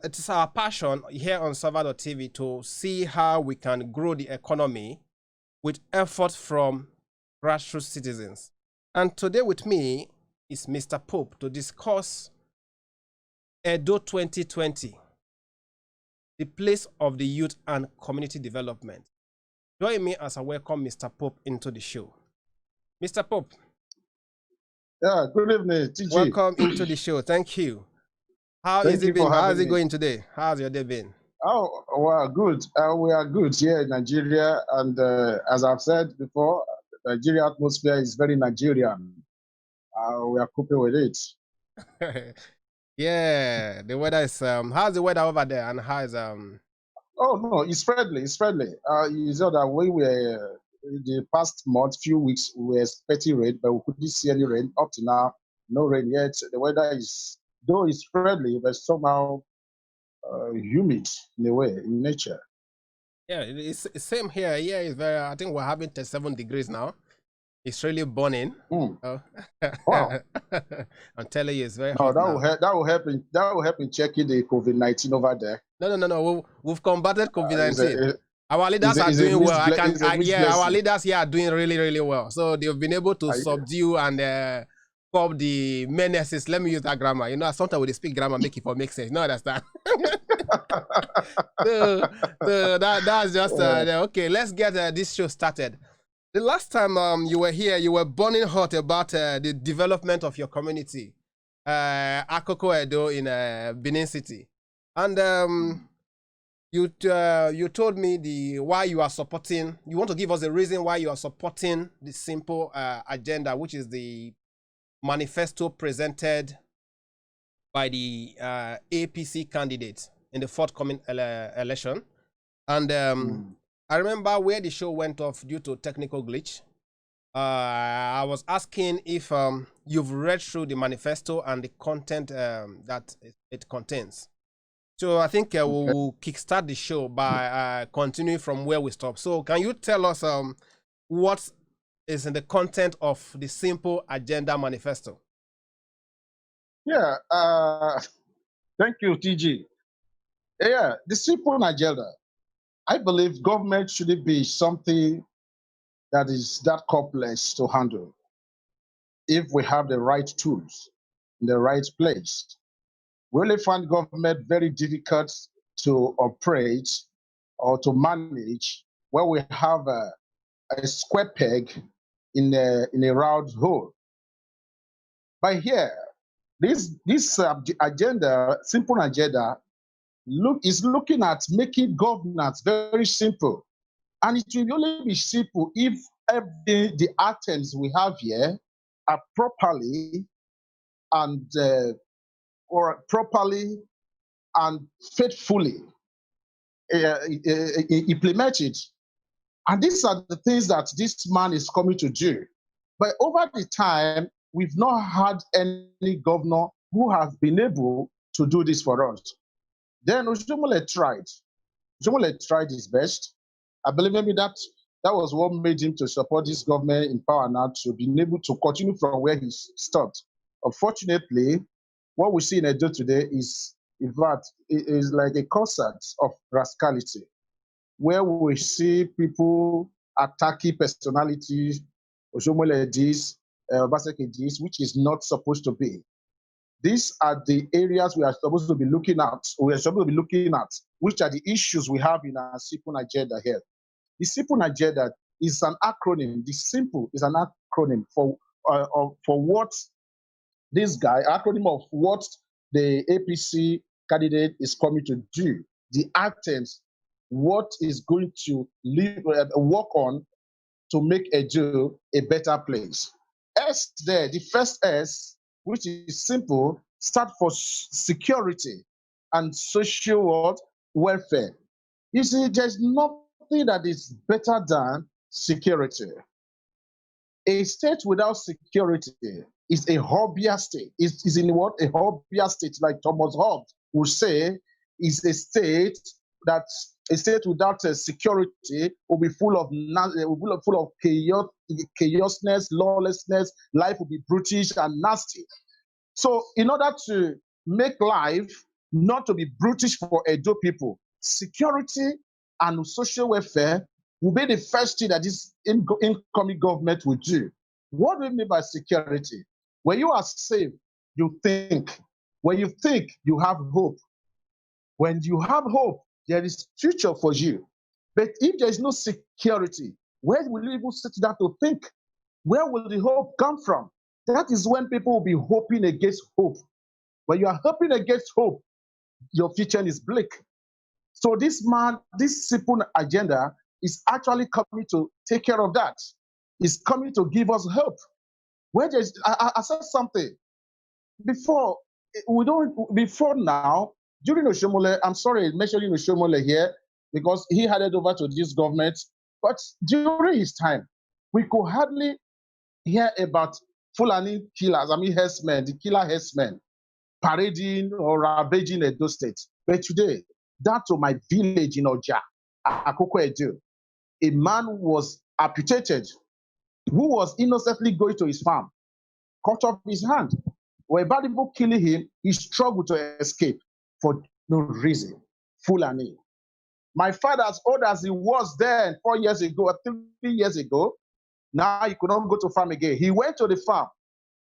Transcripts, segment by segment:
it is our passion here on Server.tv to see how we can grow the economy with effort from grassroots citizens. And today with me is Mr. Pope to discuss Edo 2020, the place of the youth and community development. Join me as I welcome Mr. Pope into the show. Mr. Pope. Yeah, good evening, TG. Welcome into the show. Thank you. How is it been? How is it going today? How's your day been? Oh, well, good. We are good here in Nigeria. And as I've said before, the Nigeria atmosphere is very Nigerian. We are coping with it. Yeah, the weather is, how's the weather over there? And how is, Oh, no, it's friendly. It's friendly. You know that we were, the past month, few weeks, we were expecting rain, but we couldn't see any rain. Up to now, no rain yet. The weather is, though it's friendly, but somehow humid in a way, in nature. Yeah, it's same here. Yeah, it's very, I think we're having 37 degrees now. It's really burning. Mm. Oh. Wow. I'm telling you, it's very No, hot now. that will help in checking the COVID-19 over there. No. We've combated COVID-19. Our leaders are doing well. Our leaders here are doing really, really well. So they've been able to subdue and curb the menaces. Let me use that grammar. You know, sometimes when they speak grammar, make it for make sense. You know, understand? so that's just okay. Let's get this show started. The last time you were here, you were burning hot about the development of your community, Akoko Edo in Benin City, and you told me why you are supporting. You want to give us a reason why you are supporting the simple agenda, which is the manifesto presented by the APC candidate in the forthcoming election, and. I remember where the show went off due to technical glitch. I was asking if you've read through the manifesto and the content that it contains. So I think we'll kickstart the show by continuing from where we stopped. So can you tell us what is in the content of the Simple Agenda Manifesto? Yeah, thank you, TG. Yeah, the Simple Agenda. I believe government shouldn't be something that is that complex to handle if we have the right tools in the right place. We only find government very difficult to operate or to manage when we have a square peg in a round hole. But here, this agenda, simple agenda, is looking at making governance very simple. And it will only be simple if the items we have here are properly and faithfully implemented. And these are the things that this man is coming to do. But over the time, we've not had any governor who has been able to do this for us. Then Ujumule tried. Ujumule tried his best. I believe maybe that was what made him to support this government in power now, to be able to continue from where he stopped. Unfortunately, what we see in Edo today is, in fact, it is like a concert of rascality, where we see people attacking personalities, Ujumule this, Obaseki this, which is not supposed to be. These are the areas we are supposed to be looking at. We are supposed to be looking at which are the issues we have in our simple agenda here. The simple agenda is an acronym. The simple is an acronym for what this guy, acronym of what the APC candidate is coming to do. The items, what is going to work on to make Edo a better place. S there, the first S, which is simple, start for security and social welfare. You see, there's nothing that is better than security. A state without security is a Hobbesian state. Is in what? A Hobbesian state, like Thomas Hobbes would say, is a state without security will be full of chaos, chaosness, lawlessness. Life will be brutish and nasty. So, in order to make life not to be brutish for Edo people. Security and social welfare will be the first thing that this incoming government will do. What do we mean by security? When you are safe, you think. When you think, you have hope. When you have hope, there is future for you. But if there is no security, where will you even sit down to think? Where will the hope come from? That is when people will be hoping against hope. When you are hoping against hope, your future is bleak. So this man, this simple agenda is actually coming to take care of that. It's coming to give us hope. Where there's, I said something before. Before now, during Oshomole, I'm sorry mentioning Oshomole here because he handed over to this government. But during his time, we could hardly hear about Fulani killers, herdsmen, the killer herdsmen, parading or ravaging Edo State. But today, down to my village in Oja, Akoko Edo, a man was amputated who was innocently going to his farm, cut off his hand. When bad people killing him, he struggled to escape for no reason. Fulani. My father, as old as he was then 4 years ago or 3 years ago, now he could not go to farm again. He went to the farm.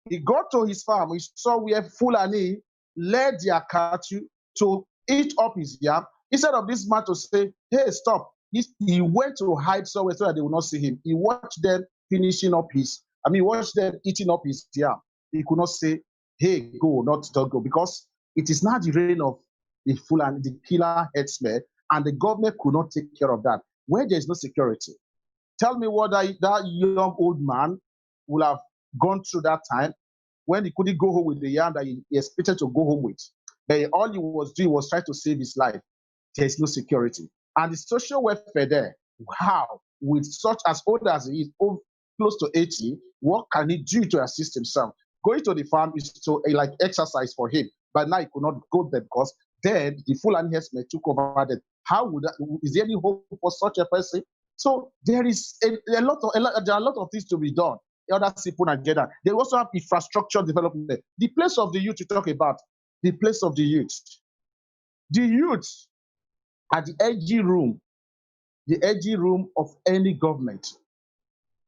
He got to his farm. He saw where Fulani led their cattle to eat up his yam. Instead of this man to say, hey, stop, he went to hide somewhere so that they would not see him. He watched them finishing up watched them eating up his yam. He could not say, hey, go, not don't go, because it is not the reign of the Fulani, the killer headsman, and the government could not take care of that. Where there is no security, tell me what that young old man will have gone through that time when he couldn't go home with the yam that he expected to go home with. But all he was doing was trying to save his life. There's no security. And the social welfare there, how? With such as old as he is, close to 80, what can he do to assist himself? Going to the farm is to like exercise for him. But now he could not go there because then the Fulani herdsmen took over that. How would that, is there any hope for such a person? So there is there are a lot of things to be done. The other simple agenda. They also have infrastructure development. The place of the youth you talk about, the place of the youth. The youth are the edgy room of any government.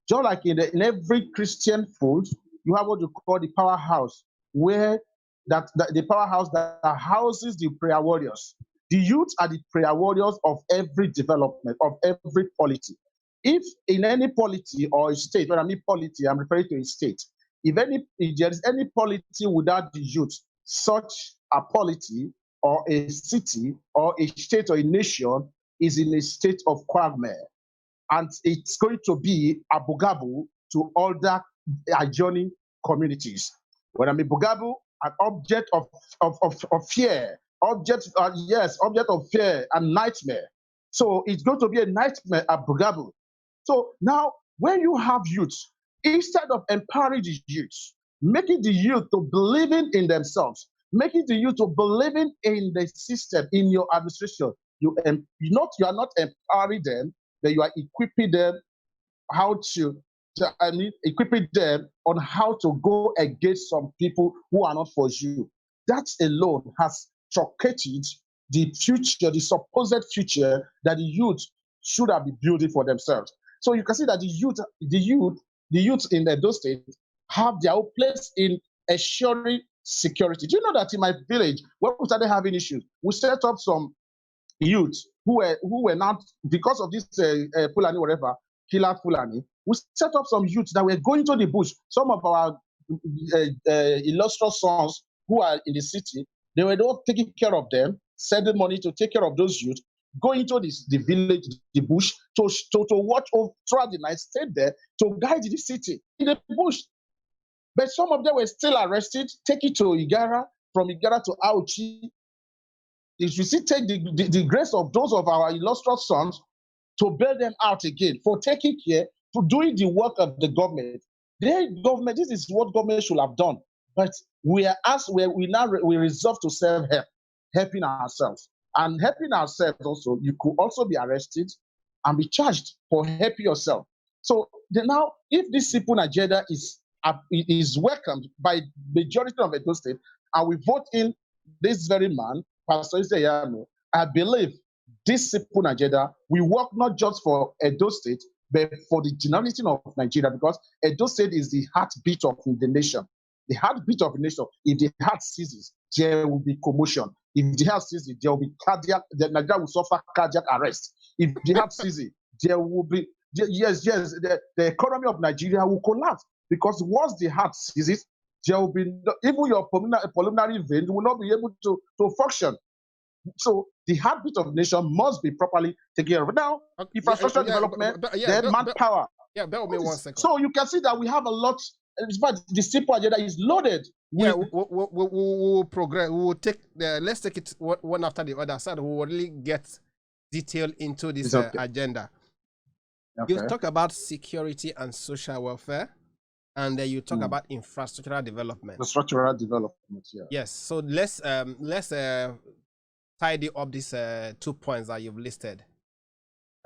Just like in every Christian fold, you have what you call the powerhouse, where the powerhouse that houses the prayer warriors. The youth are the prayer warriors of every development, of every polity. If in any polity or a state, when I mean polity, I'm referring to a state. If there is any polity without the youth, such a polity or a city or a state or a nation is in a state of quagmire. And it's going to be a bugabu to other adjoining communities. When I mean bugabu, an object of fear, object of fear and nightmare. So it's going to be a nightmare at bugabu. So now, when you have youth, instead of empowering the youth, making the youth to believing in themselves, making the youth to believing in the system, in your administration, you are not empowering them, but you are equipping them equipping them on how to go against some people who are not for you. That alone has truncated the future, the supposed future that the youth should have been building for themselves. So you can see that the youth in those states have their own place in assuring security. Do you know that in my village, when we started having issues, we set up some youth who were not, because of this Fulani, whatever, killer Fulani, we set up some youths that were going to the bush. Some of our illustrious sons who are in the city, they were not taking care of them, sending money to take care of those youths, going to the village, the bush, to watch over throughout the night, stay there to guide the city in the bush. But some of them were still arrested, taken to Igara, from Igara to Auchi. If you see, take the grace of those of our illustrious sons to bail them out again for taking care, for doing the work of the government. This is what government should have done. But we resolve to self-help, helping ourselves. And helping ourselves also, you could also be arrested and be charged for helping yourself. So now, if this simple agenda is welcomed by majority of Edo State, and we vote in this very man, Pastor Isayano, I believe this simple agenda will work not just for Edo State, but for the generality of Nigeria, because Edo State is the heartbeat of the nation. The heartbeat of the nation. If the heart ceases, there will be commotion. If the heart ceases, there will be cardiac. The Nigeria will suffer cardiac arrest. If the heart ceases, there will be the economy of Nigeria will collapse, because once the heart ceases, there will be even your pulmonary vein will not be able to function. So the heartbeat of the nation must be properly taken care of. Now, infrastructure development, then manpower. Bear with me 1 second. So you can see that we have a lot. In fact, the simple agenda is loaded. We'll progress. We will take let's take it one after the other, so that we will really get detail into this agenda. Okay. You talk about security and social welfare, and you talk about infrastructural development. Infrastructural development, yeah. Yes. So let's tidy up these 2 points that you've listed.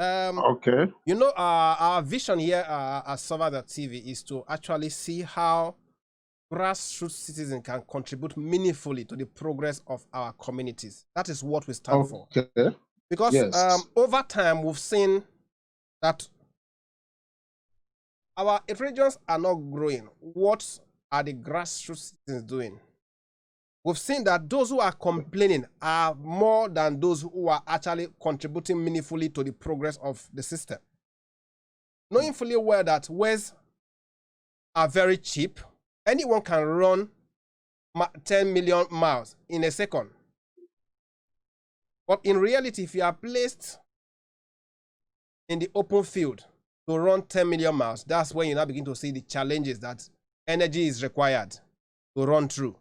Okay. You know, our vision here at Server.tv is to actually see how grassroots citizens can contribute meaningfully to the progress of our communities. That is what we stand for. Because over time, we've seen that our regions are not growing. What are the grassroots citizens doing? We've seen that those who are complaining are more than those who are actually contributing meaningfully to the progress of the system. Knowing fully well that ways are very cheap, anyone can run 10 million miles in a second. But in reality, if you are placed in the open field to run 10 million miles, that's when you now begin to see the challenges that energy is required to run through.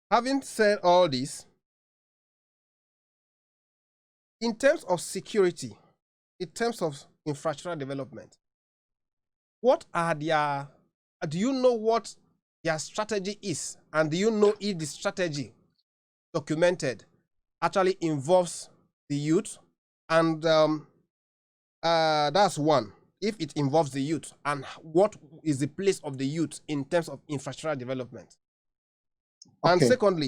Having said all this, in terms of security, in terms of infrastructural development, what are their, do you know what their strategy is? And do you know if the strategy documented actually involves the youth? And that's one, if it involves the youth, and what is the place of the youth in terms of infrastructural development? And secondly,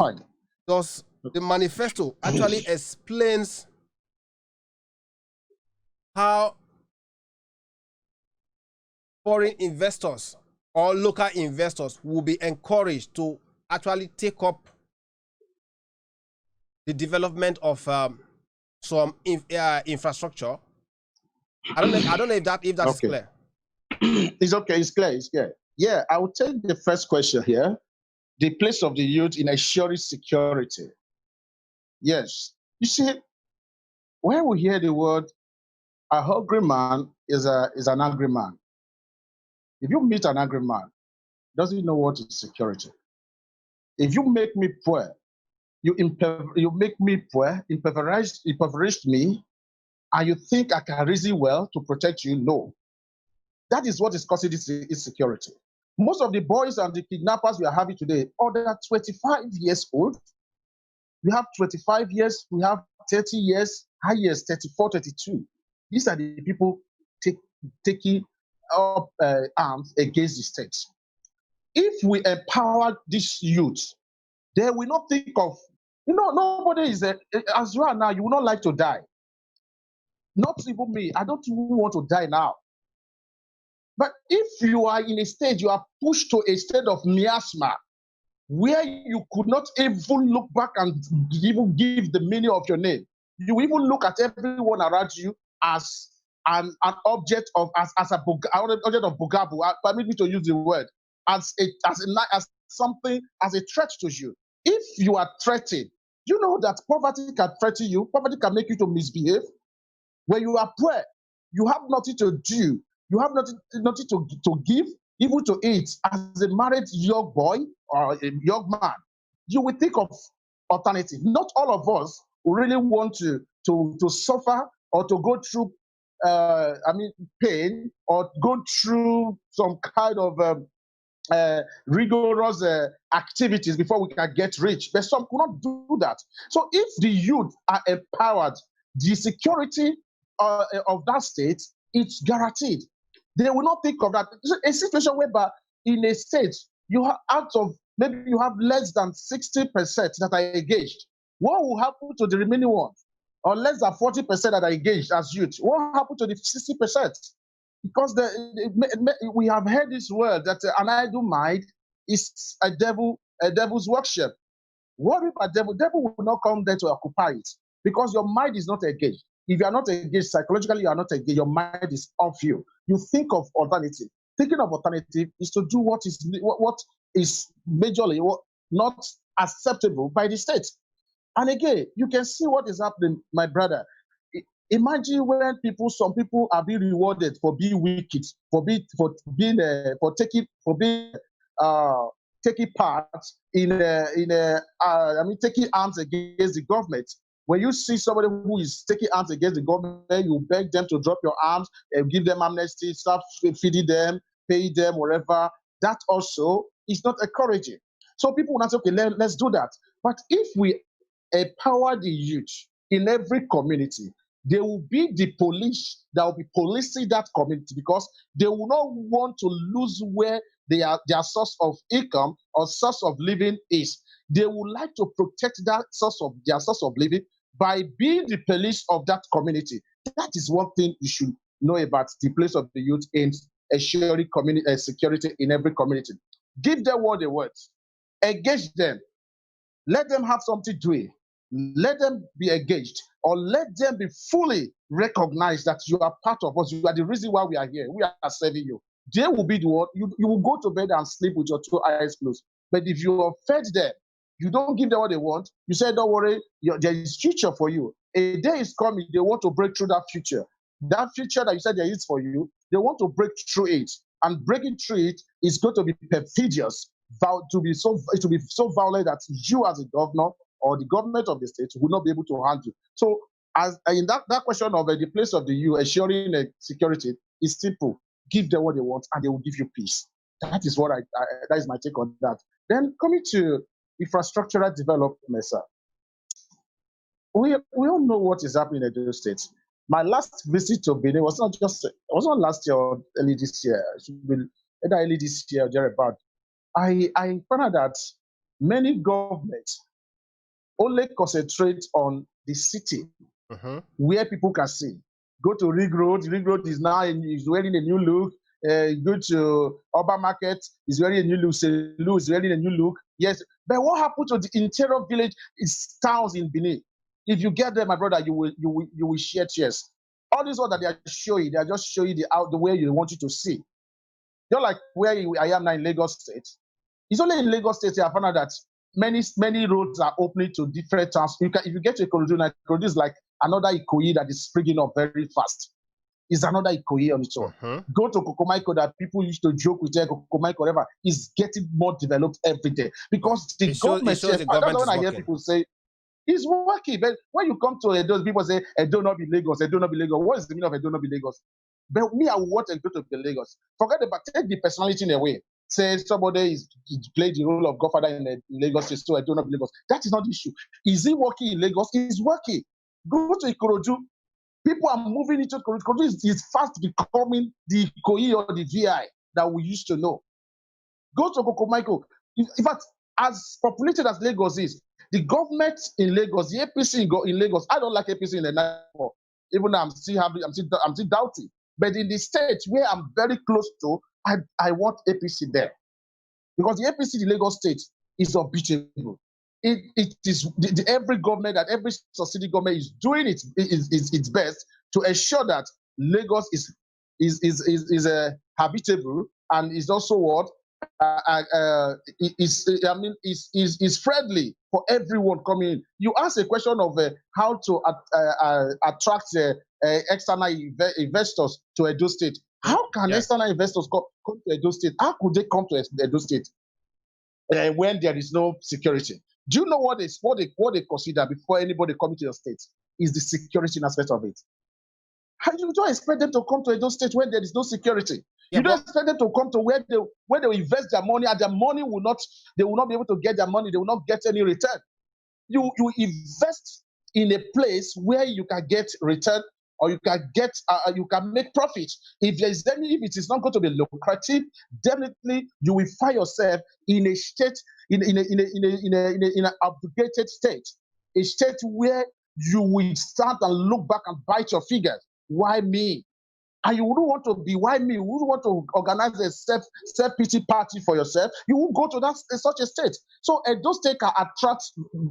does the manifesto actually explains how foreign investors or local investors will be encouraged to actually take up the development of some infrastructure? I don't know if that is clear. It's okay. It's clear. It's clear. Yeah, I will take the first question here. The place of the youth in ensuring security. Yes. You see, when we hear the word, a hungry man is an angry man. If you meet an angry man, doesn't know what is security. If you make me poor, you make me poor, impoverished me, and you think I can reason well to protect you, no. That is what is causing this insecurity. Most of the boys and the kidnappers we are having today are 25 years old. We have 25 years, we have 30 years, high years, 34, 32. These are the people taking up arms against the state. If we empower these youth, they will not think of, nobody is, as you are now, you will not like to die. Not even me, I don't even want to die now. But if you are in a state, you are pushed to a state of miasma, where you could not even look back and even give the meaning of your name. You even look at everyone around you as an object of object of bugabu. Permit me to use the word as something, as a threat to you. If you are threatened, you know that poverty can threaten you. Poverty can make you to misbehave. When you are poor, you have nothing to do. You have nothing to give, even to eat. As a married young boy or a young man, you will think of alternative. Not all of us really want to suffer or to go through, pain, or go through some kind of rigorous activities before we can get rich. But some cannot do that. So if the youth are empowered, the security of that state, it's guaranteed. They will not think of that. A situation whereby in a state, you have maybe you have less than 60% that are engaged. What will happen to the remaining ones? Or less than 40% that are engaged as youth? What happened to the 60%? Because we have heard this word that an idle mind is a devil's workshop. What if a devil? Devil will not come there to occupy it because your mind is not engaged. If you are not engaged psychologically, you are not engaged. Your mind is off you. You think of alternative. Thinking of alternative is to do what is majorly not acceptable by the state. And again, you can see what is happening, my brother. Imagine when some people are being rewarded for being wicked, for taking part taking arms against the government. When you see somebody who is taking arms against the government, you beg them to drop your arms and give them amnesty, start feeding them, pay them, whatever. That also is not encouraging. So people will not say, okay, let's do that. But if we empower the youth in every community, there will be the police that will be policing that community because they will not want to lose where their source of income or source of living is. They would like to protect their source of living by being the police of that community. That is one thing you should know about the place of the youth in ensuring security in every community. Give them what they want. Engage them. Let them have something doing. Let them be engaged, or let them be fully recognized that you are part of us. You are the reason why we are here. We are serving you. They will be the one. You will go to bed and sleep with your two eyes closed. But if you have fed them, you don't give them what they want. You say, don't worry, there is future for you. A day is coming. They want to break through that future. That future that you said there is for you, they want to break through it. And breaking through it is going to be perfidious, to be so violent that you as a governor or the government of the state will not be able to handle. So, as in that question of the place of the youth ensuring security is simple. Give them what they want, and they will give you peace. That is what that is my take on that. Then coming to infrastructural development, sir. We all know what is happening in the state. My last visit to Benin was not last year or early this year. It should be either early this year or thereabout. I found out that many governments only concentrate on the city where people can see. Go to Ring Road. Ring Road is wearing a new look. Go to Urban Market, is wearing a new look. Selu is wearing a new look. Yes, but what happened to the interior village? Is towns in Benin. If you get there, my brother, you will share tears. All this one that they are showing, they are just showing the way you want you to see. You're like where I am now in Lagos State. It's only in Lagos State I found out that many roads are opening to different towns. If you get to Ikorodu, Ikorodu is like another Ikoyi that is springing up very fast. It's another Ikoyi on its own. Go to Kokomaiko that people used to joke with Kokomaiko, whatever, is getting more developed every day because the government. That's when I hear people say it's working. But when you come to Edo, people say Edo not be Lagos. Edo not be Lagos. What is the meaning of Edo not be Lagos? But me, I want Edo to be Lagos. Forget about take the personality in a way. Say somebody is played the role of Godfather in Lagos, so I don't know Lagos. That is not the issue. Is he working in Lagos? He's working. Go to Ikorodu. People are moving into Ikorodu. Ikorodu is fast becoming the Ikoyi or the VI that we used to know. Go to Kokomaiko. In fact, as populated as Lagos is, the government in Lagos, the APC in Lagos, I don't like APC in the night. Even though I'm still doubting. But in the state where I'm very close to, I want APC there. Because the APC in Lagos State is unbeatable. It is every government and every subsidiary government is doing its best to ensure that Lagos is habitable and is also what is friendly for everyone coming in. You ask a question of how to attract external investors to Edo State. How can external investors come to Edo State? How could they come to Edo State when there is no security? Do you know what they consider before anybody coming to your state? Is the security aspect of it. You don't expect them to come to Edo State when there is no security. You don't expect them to come to where they invest their money, and their money they will not be able to get their money. They will not get any return. You invest in a place where you can get return, or you can make profit. If it is not going to be lucrative, definitely you will find yourself in a state in an obligated state. a state where you will start and look back and bite your fingers. Why me? And you wouldn't want to be, why me? You wouldn't want to organize a self-pity party for yourself. You will go to such a state. So Edo State can attract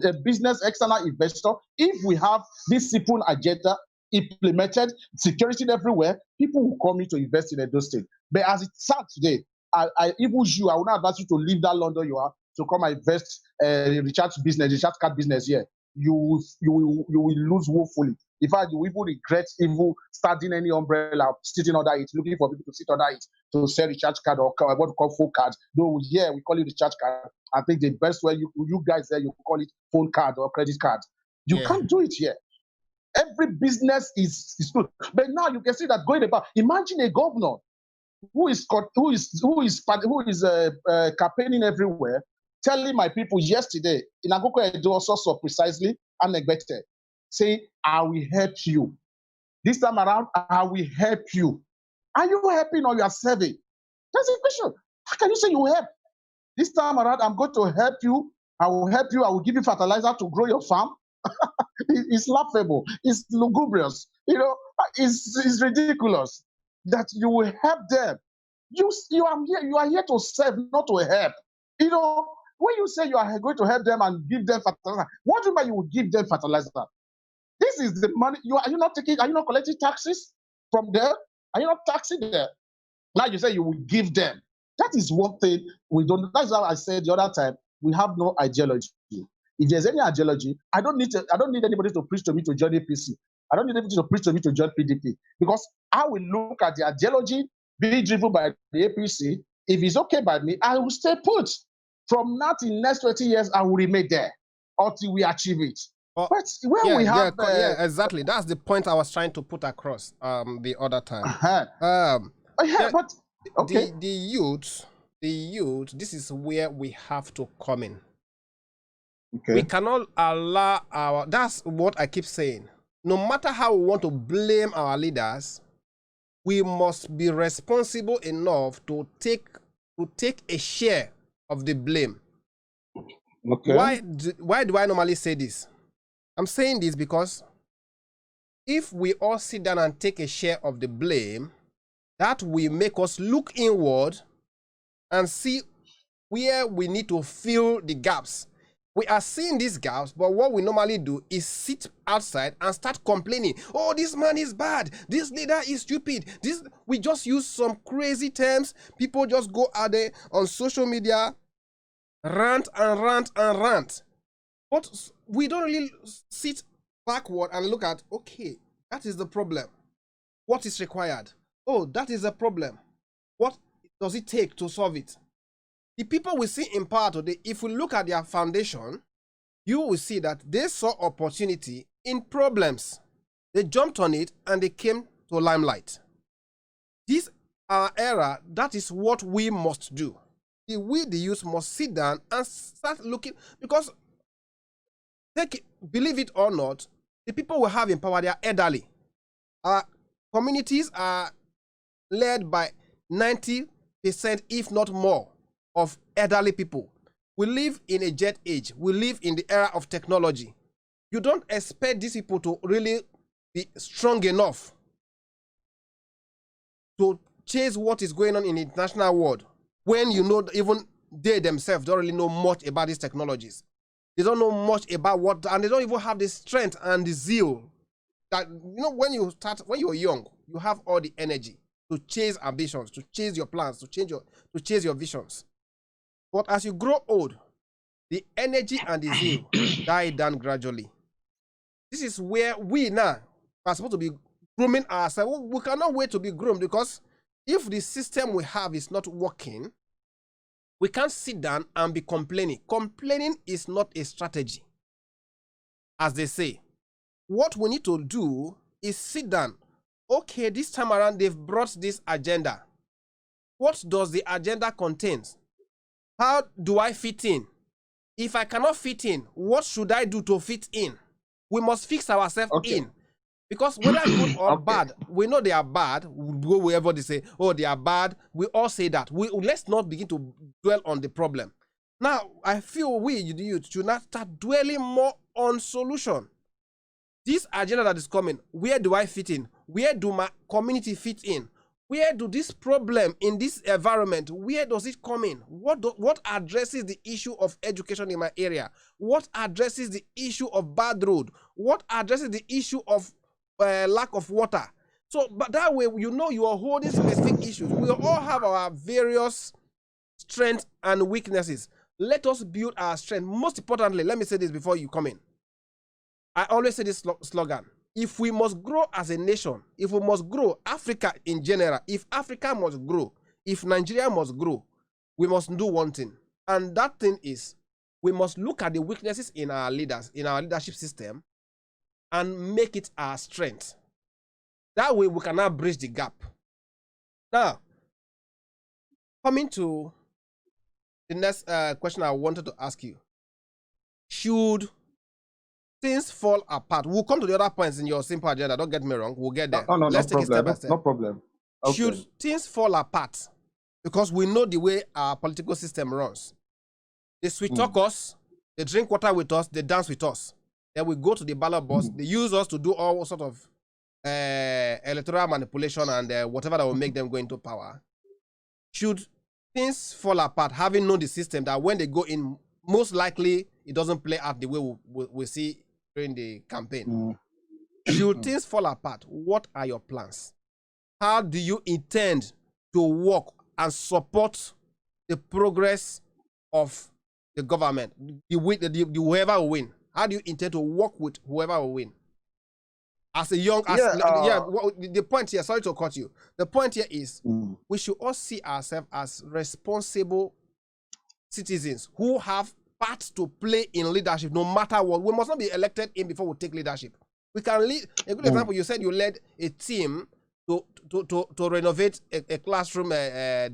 a business external investor if we have this simple agenda implemented, security everywhere, people will come in to invest in Edo State. But as it stands today, even you, I would not advise you to leave that London you are to come and invest recharge card business here. You will lose woefully. In fact, you will even regret even starting any umbrella, sitting under it, looking for people to sit under it to sell recharge card or what we call phone card. Though yeah, we call it recharge card. I think the best way you guys there, you call it phone card or credit card. You can't do it here. Every business is good. But now you can see that going about. Imagine a governor who is campaigning everywhere, telling my people yesterday in Agoko Edo also precisely and neglected, say, I will help you. This time around, I will help you. Are you helping or you are serving? That's the question. How can you say you help? This time around, I'm going to help you. I will help you. I will give you fertilizer to grow your farm. It's laughable. It's lugubrious. You know, it's ridiculous that you will help them. You are here to serve, not to help. You know, when you say you are going to help them and give them fertilizer, what do you mean you will give them fertilizer? This is the money. Are you not collecting taxes from there? Are you not taxing them? Now you say you will give them. That is one thing we don't. That's how I said the other time. We have no ideology. If there's any ideology, I don't need anybody to preach to me to join APC. I don't need anybody to preach to me to join PDP, because I will look at the ideology being driven by the APC. If it's okay by me, I will stay put. From now till next 20 years, I will remain there until we achieve it. Well, but when we have exactly. That's the point I was trying to put across the other time. But okay. The youth, this is where we have to come in. Okay. We cannot allow that's what I keep saying. No matter how we want to blame our leaders, we must be responsible enough to take a share of the blame. Okay. Why do I normally say this? I'm saying this because if we all sit down and take a share of the blame, that will make us look inward and see where we need to fill the gaps. We are seeing these gaps, but what we normally do is sit outside and start complaining. Oh, this man is bad. This leader is stupid. We just use some crazy terms. People just go out there on social media, rant and rant and rant. But we don't really sit backward and look at, okay, that is the problem. What is required? Oh, that is a problem. What does it take to solve it? The people we see in power today, if we look at their foundation, you will see that they saw opportunity in problems. They jumped on it and they came to limelight. This our era, that is what we must do. We, the youth, must sit down and start looking, because believe it or not, the people we have in power, they are elderly. Our communities are led by 90%, if not more, of elderly people. We live in a jet age. We live in the era of technology. You don't expect these people to really be strong enough to chase what is going on in the international world when you know even they themselves don't really know much about these technologies. They don't know much about and they don't even have the strength and the zeal that, you know, when you're young, you have all the energy to chase ambitions, to chase your plans, to chase your visions. But as you grow old, the energy and the zeal die down gradually. This is where we now are supposed to be grooming ourselves. We cannot wait to be groomed, because if the system we have is not working, we can't sit down and be complaining. Complaining is not a strategy, as they say. What we need to do is sit down. Okay, this time around, they've brought this agenda. What does the agenda contain? How do I fit in? If I cannot fit in, what should I do to fit in? We must fix ourselves in. Because whether good or bad, we know they are bad. We'll go wherever they say, oh, they are bad. We all say that. Let's not begin to dwell on the problem. Now, I feel we, the youth, should not start dwelling more on solution. This agenda that is coming, where do I fit in? Where do my community fit in? Where do this problem in this environment, where does it come in? What addresses the issue of education in my area? What addresses the issue of bad road? What addresses the issue of lack of water? So, but that way, you know, you are holding specific issues. We all have our various strengths and weaknesses. Let us build our strength. Most importantly, let me say this before you come in. I always say this slogan. If we must grow as a nation, if we must grow, Africa in general, if Africa must grow, if Nigeria must grow, we must do one thing. And that thing is, we must look at the weaknesses in our leaders, in our leadership system, and make it our strength. That way we can now bridge the gap. Now, coming to the next question I wanted to ask you. Should things fall apart? We'll come to the other points in your simple agenda. Don't get me wrong. We'll get there. Let's take it step by step. No problem. Okay. Should things fall apart? Because we know the way our political system runs. They sweet talk us, they drink water with us, they dance with us. Then we go to the ballot box. They use us to do all sort of electoral manipulation and whatever that will make them go into power. Should things fall apart, having known the system that when they go in, most likely it doesn't play out the way we see during the campaign. Should things fall apart, what are your plans? How do you intend to work and support the progress of the government, whoever will win? How do you intend to work with whoever will win? As a young, the point here, sorry to cut you. The point here is we should all see ourselves as responsible citizens who have parts to play in leadership, no matter what. We must not be elected in before we take leadership. We can lead. A good example, you said you led a team to renovate a classroom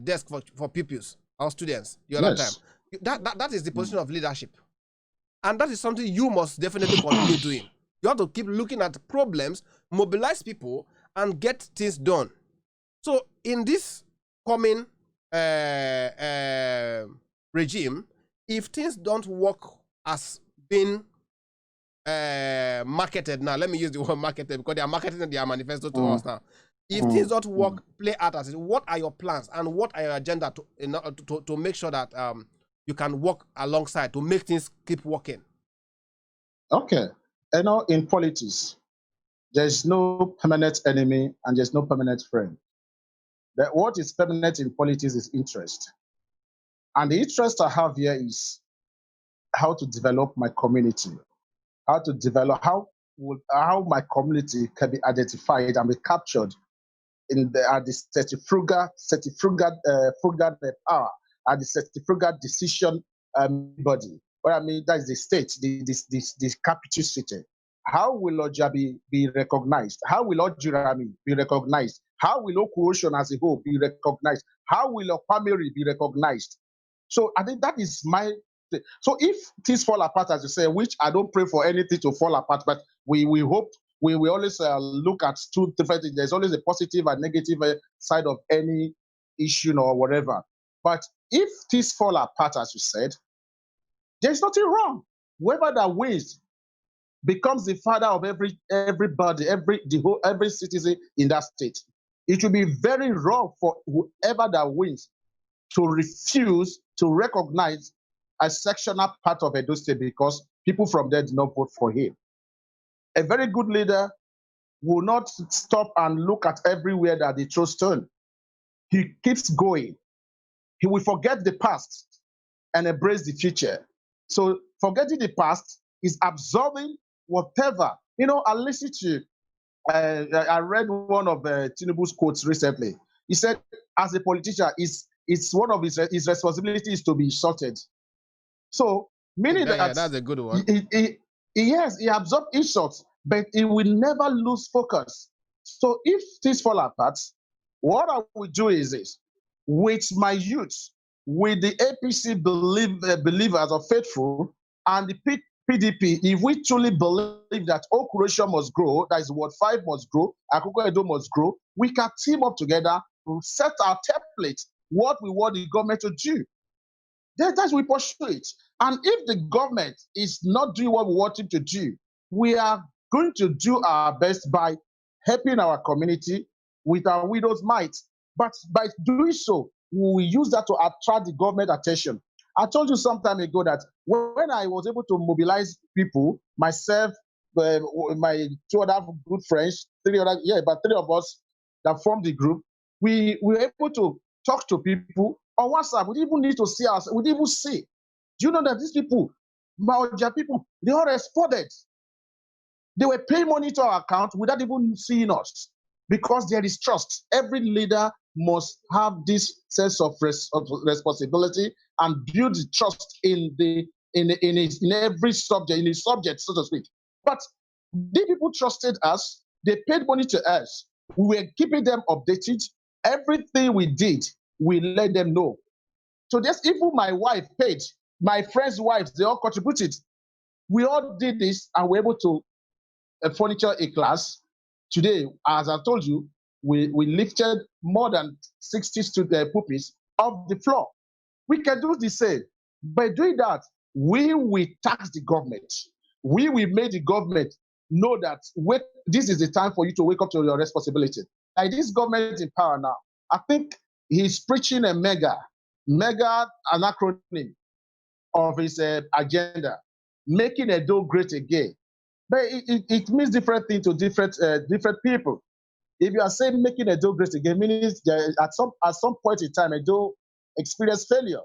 desk for pupils or students the other time. That is the position of leadership. And that is something you must definitely continue doing. You have to keep looking at problems, mobilize people, and get things done. So in this coming regime, if things don't work as being marketed now, let me use the word marketed because they are marketing their manifesto to us now. If things don't work, play out as it, what are your plans and what are your agenda to make sure that you can work alongside to make things keep working? Okay. You know, in politics, there's no permanent enemy and there's no permanent friend. What is permanent in politics is interest. And the interest I have here is how to develop my community, how to develop, how my community can be identified and be captured in the centrifugal power, at the centrifugal decision body. What I mean, that is the state, the capital city. How will Oja be recognized? How will Ojurami be recognized? How will Okuocean as a whole be recognized? How will Opamiri be recognized? So I think that is my. So if things fall apart, as you say, which I don't pray for anything to fall apart, but we hope, we always look at two different things. There's always a positive and negative side of any issue or whatever. But if things fall apart, as you said, there's nothing wrong. Whoever that wins becomes the father of everybody, every citizen in that state. It will be very wrong for whoever that wins to refuse to recognize a sectional part of Edo State because people from there did not vote for him. A very good leader will not stop and look at everywhere that they throw stone. He keeps going. He will forget the past and embrace the future. So forgetting the past is absorbing whatever. You know, I listened to, I read one of Tinubu's quotes recently. He said, as a politician, it's one of his responsibilities to be insulted. So, meaning that that's a good one. He absorbed insults, but he will never lose focus. So if things fall apart, what I will do is this: with my youth, with the APC believers or faithful, and the PDP, if we truly believe that Okuocean must grow, that is Ward 5 must grow, Akoko Edo must grow, we can team up together to set our template, what we want the government to do. That's we pursue it. And if the government is not doing what we want it to do, we are going to do our best by helping our community with our widow's might. But by doing so, we use that to attract the government attention. I told you some time ago that when I was able to mobilize people, myself, my two other good friends, about three of us that formed the group, we were able to talk to people on WhatsApp. We didn't even need to see us. We didn't even see. Do you know that these people, Maoja people, they all responded. They were paying money to our account without even seeing us because there is trust. Every leader must have this sense of responsibility and build the trust in every subject, in his subject, so to speak. But these people trusted us. They paid money to us. We were keeping them updated. Everything we did, we let them know. So just even my wife paid, my friends' wives, they all contributed. We all did this and we're able to furniture a class. Today, as I told you, we lifted more than 60 pupils off the floor. We can do the same. By doing that, we will tax the government. We will make the government know that this is the time for you to wake up to your responsibility. Like this government in power now, I think he's preaching a mega anacronym of his agenda, making Edo great again. But it means different things to different people. If you are saying making Edo great again, means at some point in time, Edo experienced failure.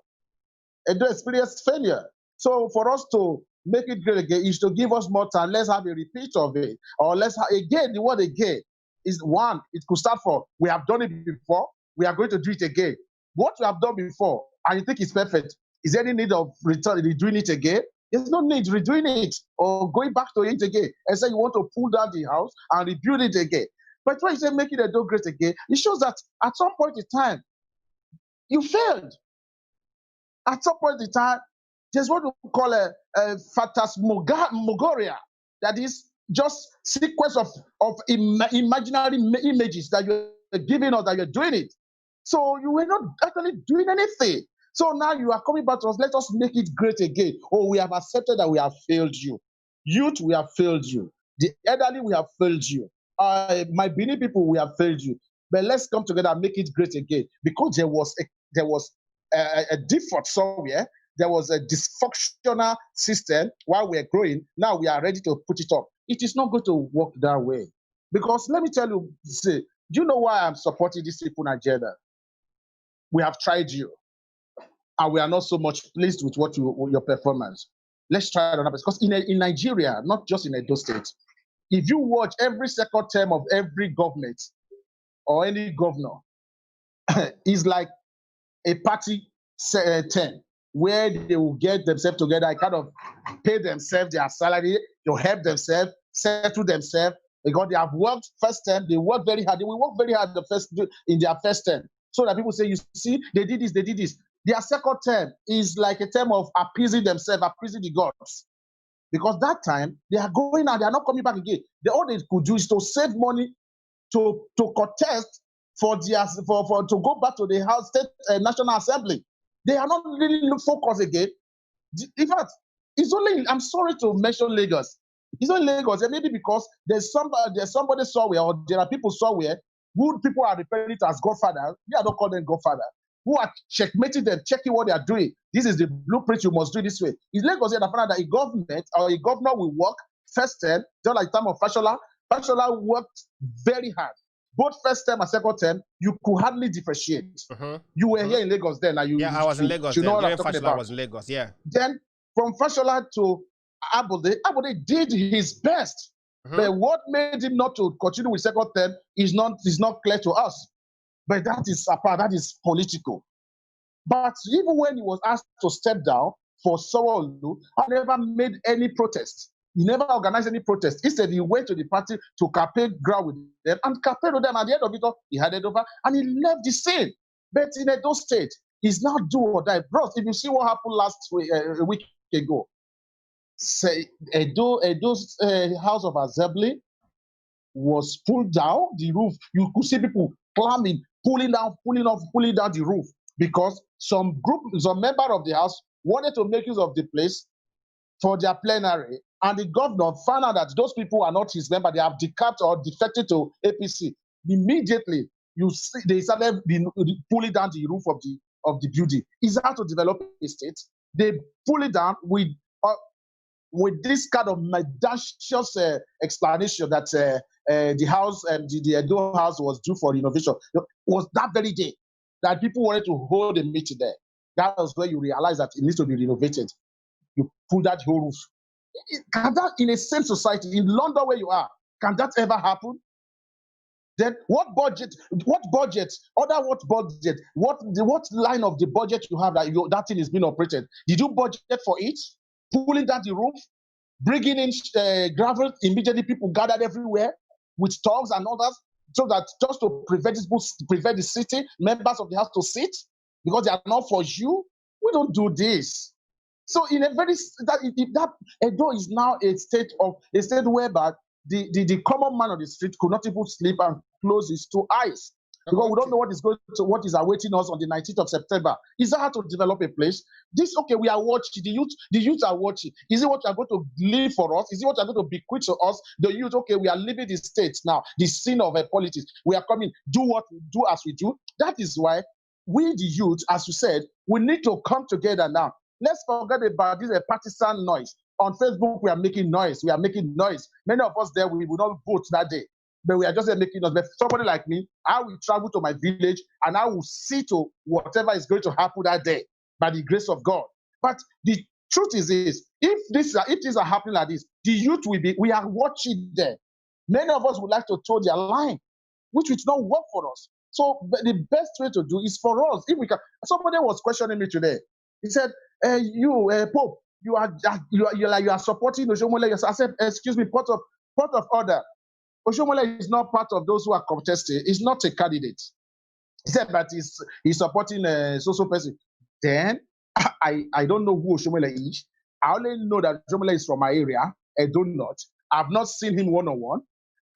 Edo experienced failure. So for us to make it great again is to give us more time. Let's have a repeat of it. Or let's have, again, the word again is one. It could start for, we have done it before. We are going to do it again. What we have done before, and you think it's perfect, is there any need of redoing it again? There's no need redoing it or going back to it again and say you want to pull down the house and rebuild it again. But when you say making Edo great again, it shows that at some point in time, you failed. At some point in time, there's what we call a phantasmagoria. That is just sequence of imaginary images that you're giving or that you're doing it. So you were not actually doing anything. So now you are coming back to us. Let us make it great again. Oh, we have accepted that we have failed you. Youth, we have failed you. The elderly, we have failed you. My Bini people, we have failed you. But let's come together and make it great again. Because there was a default somewhere. There was a dysfunctional system while we're growing. Now we are ready to put it up. It is not going to work that way. Because let me tell you, do you know why I'm supporting this people in Nigeria? We have tried you, and we are not so much pleased with your performance. Let's try another. Because in Nigeria, not just in Edo State, if you watch every second term of every government or any governor, is like a party term where they will get themselves together, kind of pay themselves their salary, to help themselves, settle themselves, because they have worked first term, they work very hard. They will work very hard in their first term. So that people say, you see, they did this, they did this. Their second term is like a term of appeasing themselves, appeasing the gods. Because that time, they are going out, they are not coming back again. All they could do is to save money to contest to go back to the House State National Assembly. They are not really focused again. In fact, it's only, I'm sorry to mention Lagos. It's only Lagos, and maybe because there's somebody somewhere, or there are people somewhere who people are referring to as godfather. Yeah, I don't call them godfather. Who are checkmating them, checking what they are doing. This is the blueprint, you must do this way. It's Lagos here that found out that a government or a governor will work first term, just like the time of Fashola. Fashola worked very hard. Both first term and second term, you could hardly differentiate. You were here in Lagos then. I was in Lagos then. During Fashola, I was in Lagos, yeah. Then from Fashola to Abode did his best. But what made him not to continue with second term is not clear to us. But that is apart, that is political. But even when he was asked to step down for Sowolu, I never made any protest. He never organized any protest. Instead, he went to the party to campaign ground with them and campaign with them. At the end of it all, he handed over and he left the scene. But in Edo State, he's now do or die. Bros, if you see what happened last week, a week ago, say Edo's House of Assembly was pulled down, the roof. You could see people climbing, pulling down the roof. because some member of the House wanted to make use of the place for their plenary, and the governor found out that those people are not his member, they have decamped or defected to APC. Immediately, you see, they started pulling down the roof of the building. Is how to develop a state. They pull it down with this kind of mendacious explanation that the house, the Edo house was due for renovation. It was that very day that people wanted to hold a meeting there. That was where you realize that it needs to be renovated. You pull that whole roof. Can that, in a same society, in London where you are, can that ever happen? Then what budget, what line of the budget you have that thing is being operated? Did you budget for it? Pulling down the roof, bringing in gravel, immediately people gathered everywhere with dogs and others, so that just to prevent the city, members of the house to sit, because they are not for you. We don't do this. So in a very, that Edo is now a state whereby the common man on the street could not even sleep and close his two eyes. Because we don't know what is awaiting us on the 19th of September. Is that how to develop a place? We are watching, the youth are watching. Is it what you are going to leave for us? Is it what you are going to bequeath to us? The youth, we are leaving the state now, the scene of politics. We are coming, do what we do as we do. That is why we, the youth, as you said, we need to come together now. Let's forget about this partisan noise. On Facebook, we are making noise. Many of us there, we will not vote that day, but we are just making noise. But somebody like me, I will travel to my village and I will see to whatever is going to happen that day by the grace of God. But the truth is this: if things are happening like this, the youth we are watching there. Many of us would like to toe their line, which will not work for us. So the best way to do is for us, if we can. Somebody was questioning me today. He said, Pope, you are supporting Oshomole. I said, excuse me, part of order. Oshomole is not part of those who are contesting. He's not a candidate. He said that he's supporting a social person. Then I don't know who Oshomole is. I only know that Oshomole is from my area. I do not. I've not seen him one-on-one.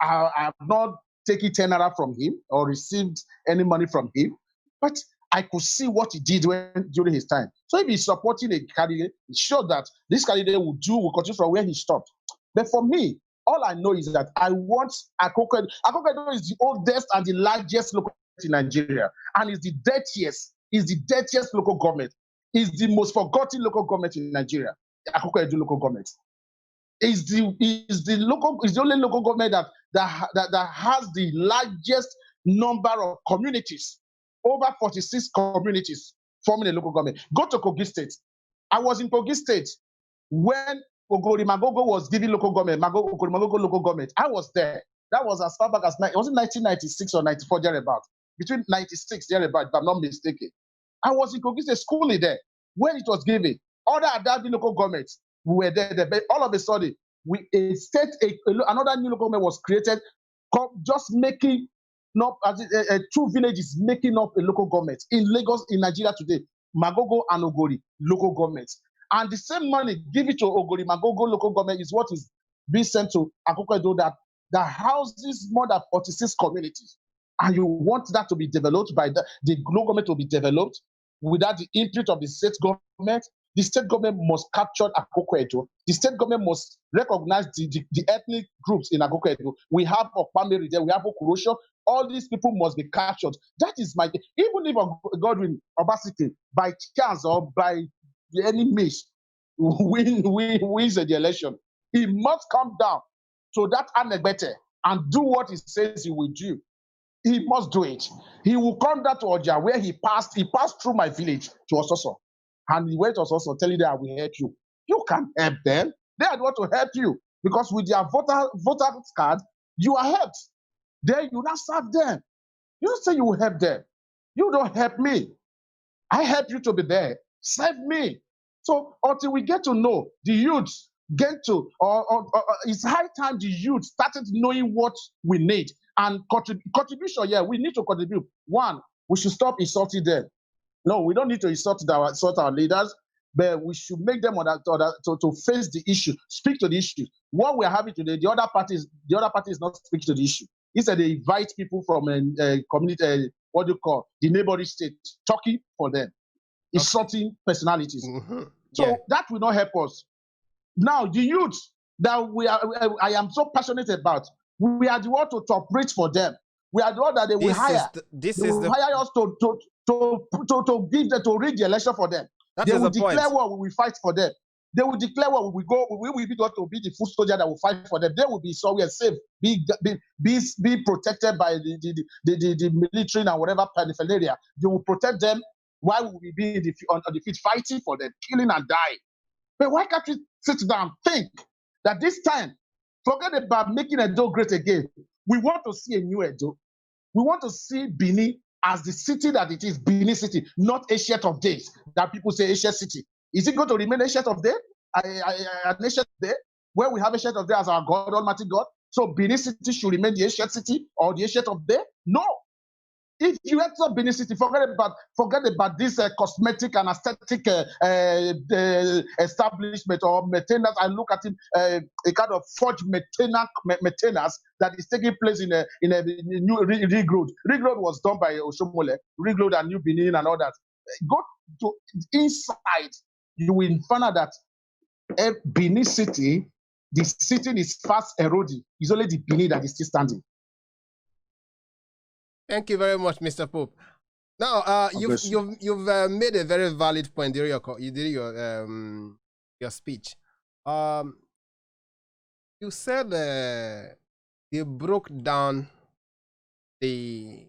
I have not taken 10 naira from him or received any money from him. But I could see what he did during his time. So if he's supporting a candidate, it's sure that this candidate will continue from where he stopped. But for me, all I know is that I want Akoko. Akoko Edo is the oldest and the largest local government in Nigeria, and is the dirtiest local government. Is the most forgotten local government in Nigeria. Akoko Edo local government is the only local government that has the largest number of communities. Over 46 communities forming a local government. Go to Kogi State. I was in Kogi State when Ogori Magogo was giving local government, Ogori Magogo local government. I was there. That was as far back as, it wasn't 1996 or 94 thereabout. Between 96 thereabout, if I'm not mistaken. I was in Kogi State schooling there when it was given. Other Adabi local governments, we were there. But all of a sudden, another new local government was created, just making not a true village is making up a local government in Lagos, in Nigeria today. Magogo and Ogori local governments, and the same money given to Ogori Magogo local government is what is being sent to Akoko Edo that houses more than 46 communities, and you want that to be developed by the local government to be developed without the input of the state government. The state government must capture Akoko Edo. The state government must recognize the ethnic groups in Akoko Edo. We have Okpameri there, we have Okurosho. All these people must be captured. That is even if Godwin Obaseki, by chance or by any means, wins the election, he must come down to that Anegbete and do what he says he will do. He must do it. He will come down to Oja, where he passed through my village to Ososo. And he went to Ososo telling them, I will help you. You can't help them. They are going to help you. Because with their voter card, you are helped. Then you not serve them. You don't say you will help them. You don't help me. I help you to be there. Serve me. So until we get to know the youth, it's high time the youth started knowing what we need. And contribution, we need to contribute. One, we should stop insulting them. No, we don't need to insult our leaders, but we should make them to face the issue, speak to the issue. What we're having today, the other party is not speaking to the issue. Instead, they invite people from community, what do you call the neighboring state talking for them, insulting personalities. So that will not help us. Now, the youth that I am so passionate about, we are the one to operate for them. We are the one that they will hire. They will hire us to give them, to rig the election for them. They will declare war. We will fight for them. They will declare war. We will be got to be the foot soldier that will fight for them. They will be somewhere safe, be protected by the military and whatever paraphernalia. They will protect them while we will be on the field fighting for them, killing and dying. But why can't we sit down and think that this time, forget about making Edo great again. We want to see a new Edo. We want to see Benin as the city that it is, Benin City, not Ancient of Days, that people say Ancient City. Is it going to remain Ancient of Days? An Ancient Day, where we have Ancient of Days as our God, Almighty God? So Benin City should remain the Ancient City or the Ancient of Day? No. If you enter Benin City, forget about this cosmetic and aesthetic establishment or maintenance. I look at it a kind of forged maintenance that is taking place in a new Rig Road. Rig Road was done by Oshomole, Rig Road and New Benin and all that. Go to inside, you will find out that Benin City, the city is fast eroding. It's only the Benin that is still standing. Thank you very much, Mr. Pope. Now, you've made a very valid point during your speech. You said they broke down the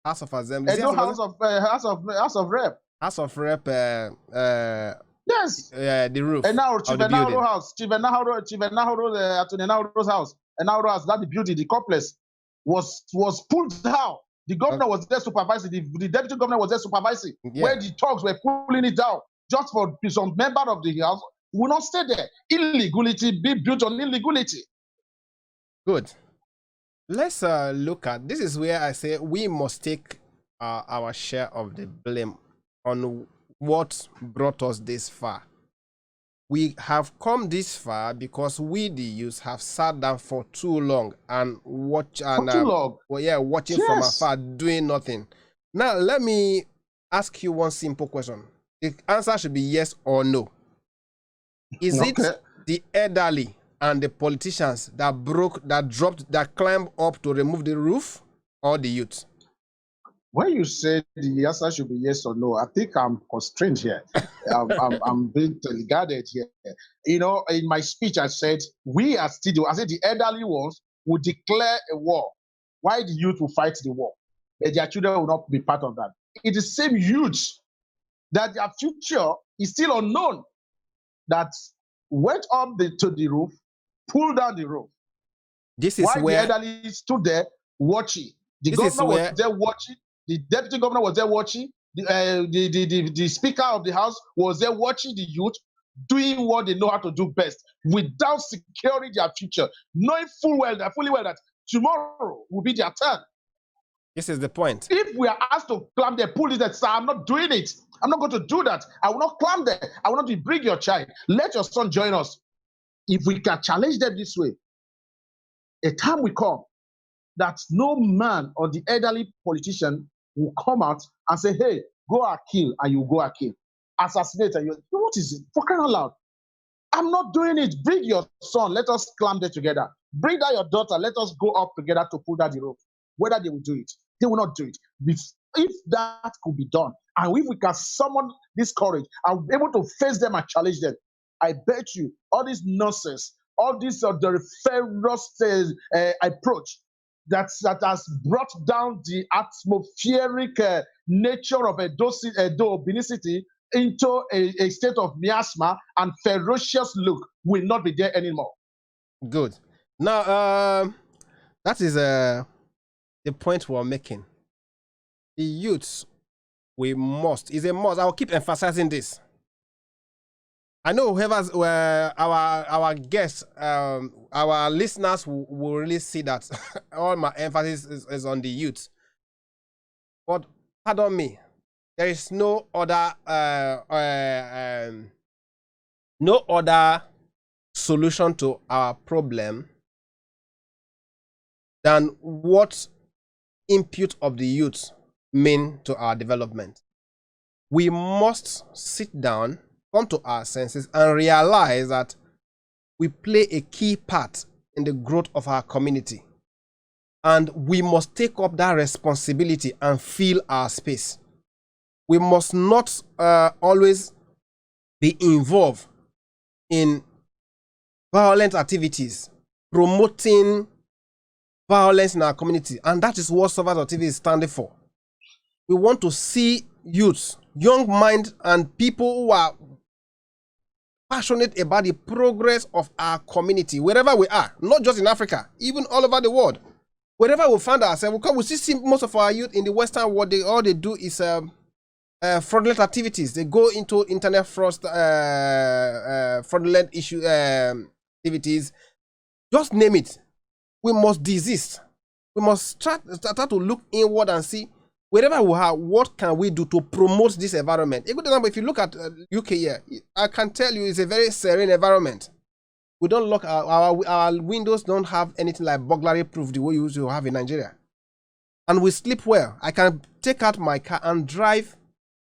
House of Assembly. House of Rep. House of Rep. Yes. The roof. And now of the building. House, Chivenahoro's house, and now that the building, the complex, was pulled down. The governor was there supervising. The deputy governor was there supervising. Yeah. Where the thugs were pulling it down just for some member of the house will not stay there. Illegality be built on illegality. Good. Let's look at this. Is where I say we must take our share of the blame on what brought us this far. We have come this far because we, the youth, have sat down for too long and watching from afar, doing nothing. Now, let me ask you one simple question. The answer should be yes or no. Is it the elderly and the politicians that climbed up to remove the roof, or the youth? When you say the answer should be yes or no, I think I'm constrained here. I'm being guarded here. You know, in my speech, I said, I said the elderly ones will declare a war. Why the youth will fight the war? And their children will not be part of that. It is the same youth that their future is still unknown, that went up to the roof, pulled down the roof. This is why where the elderly stood there watching. The governor was there watching. The deputy governor was there watching. The speaker of the house was there watching the youth doing what they know how to do best without securing their future, knowing fully well that tomorrow will be their turn. This is the point. If we are asked to climb there, pull it, say, I'm not doing it. I'm not going to do that. I will not climb there. I will not bring your child. Let your son join us. If we can challenge them this way, a time will come that no man or the elderly politician will come out and say, hey, go and kill, and you go and kill. Assassinate, and you, what is it? For crying out loud. I'm not doing it. Bring your son. Let us climb there together. Bring down your daughter. Let us go up together to pull down the rope. Whether they will do it, they will not do it. If that could be done, and if we can summon this courage and be able to face them and challenge them, I bet you all this nonsense, all this the ferocious approach that has brought down the atmospheric nature of Edo Benin City into a state of miasma and ferocious look will not be there anymore. Good. Now, that is the point we're making. The youths, is a must. I'll keep emphasizing this. I know whoever's our guests, our listeners will really see that all my emphasis is on the youth. But pardon me, there is no other solution to our problem than what input of the youth mean to our development? We must sit down, come to our senses, and realize that we play a key part in the growth of our community. And we must take up that responsibility and fill our space. We must not always be involved in violent activities, promoting violence in our community. And that is what Survivors of TV is standing for. We want to see youths, young minds, and people who are passionate about the progress of our community, wherever we are, not just in Africa, even all over the world. Wherever we find ourselves, because we see most of our youth in the Western world, all they do is fraudulent activities. They go into internet fraud, fraudulent activities. Just name it. We must desist. We must start to look inward and see wherever we are, what can we do to promote this environment. A good example, if you look at UK here, I can tell you it's a very serene environment. We don't lock our windows, don't have anything like burglary proof the way you used to have in Nigeria. And we sleep well. I can take out my car and drive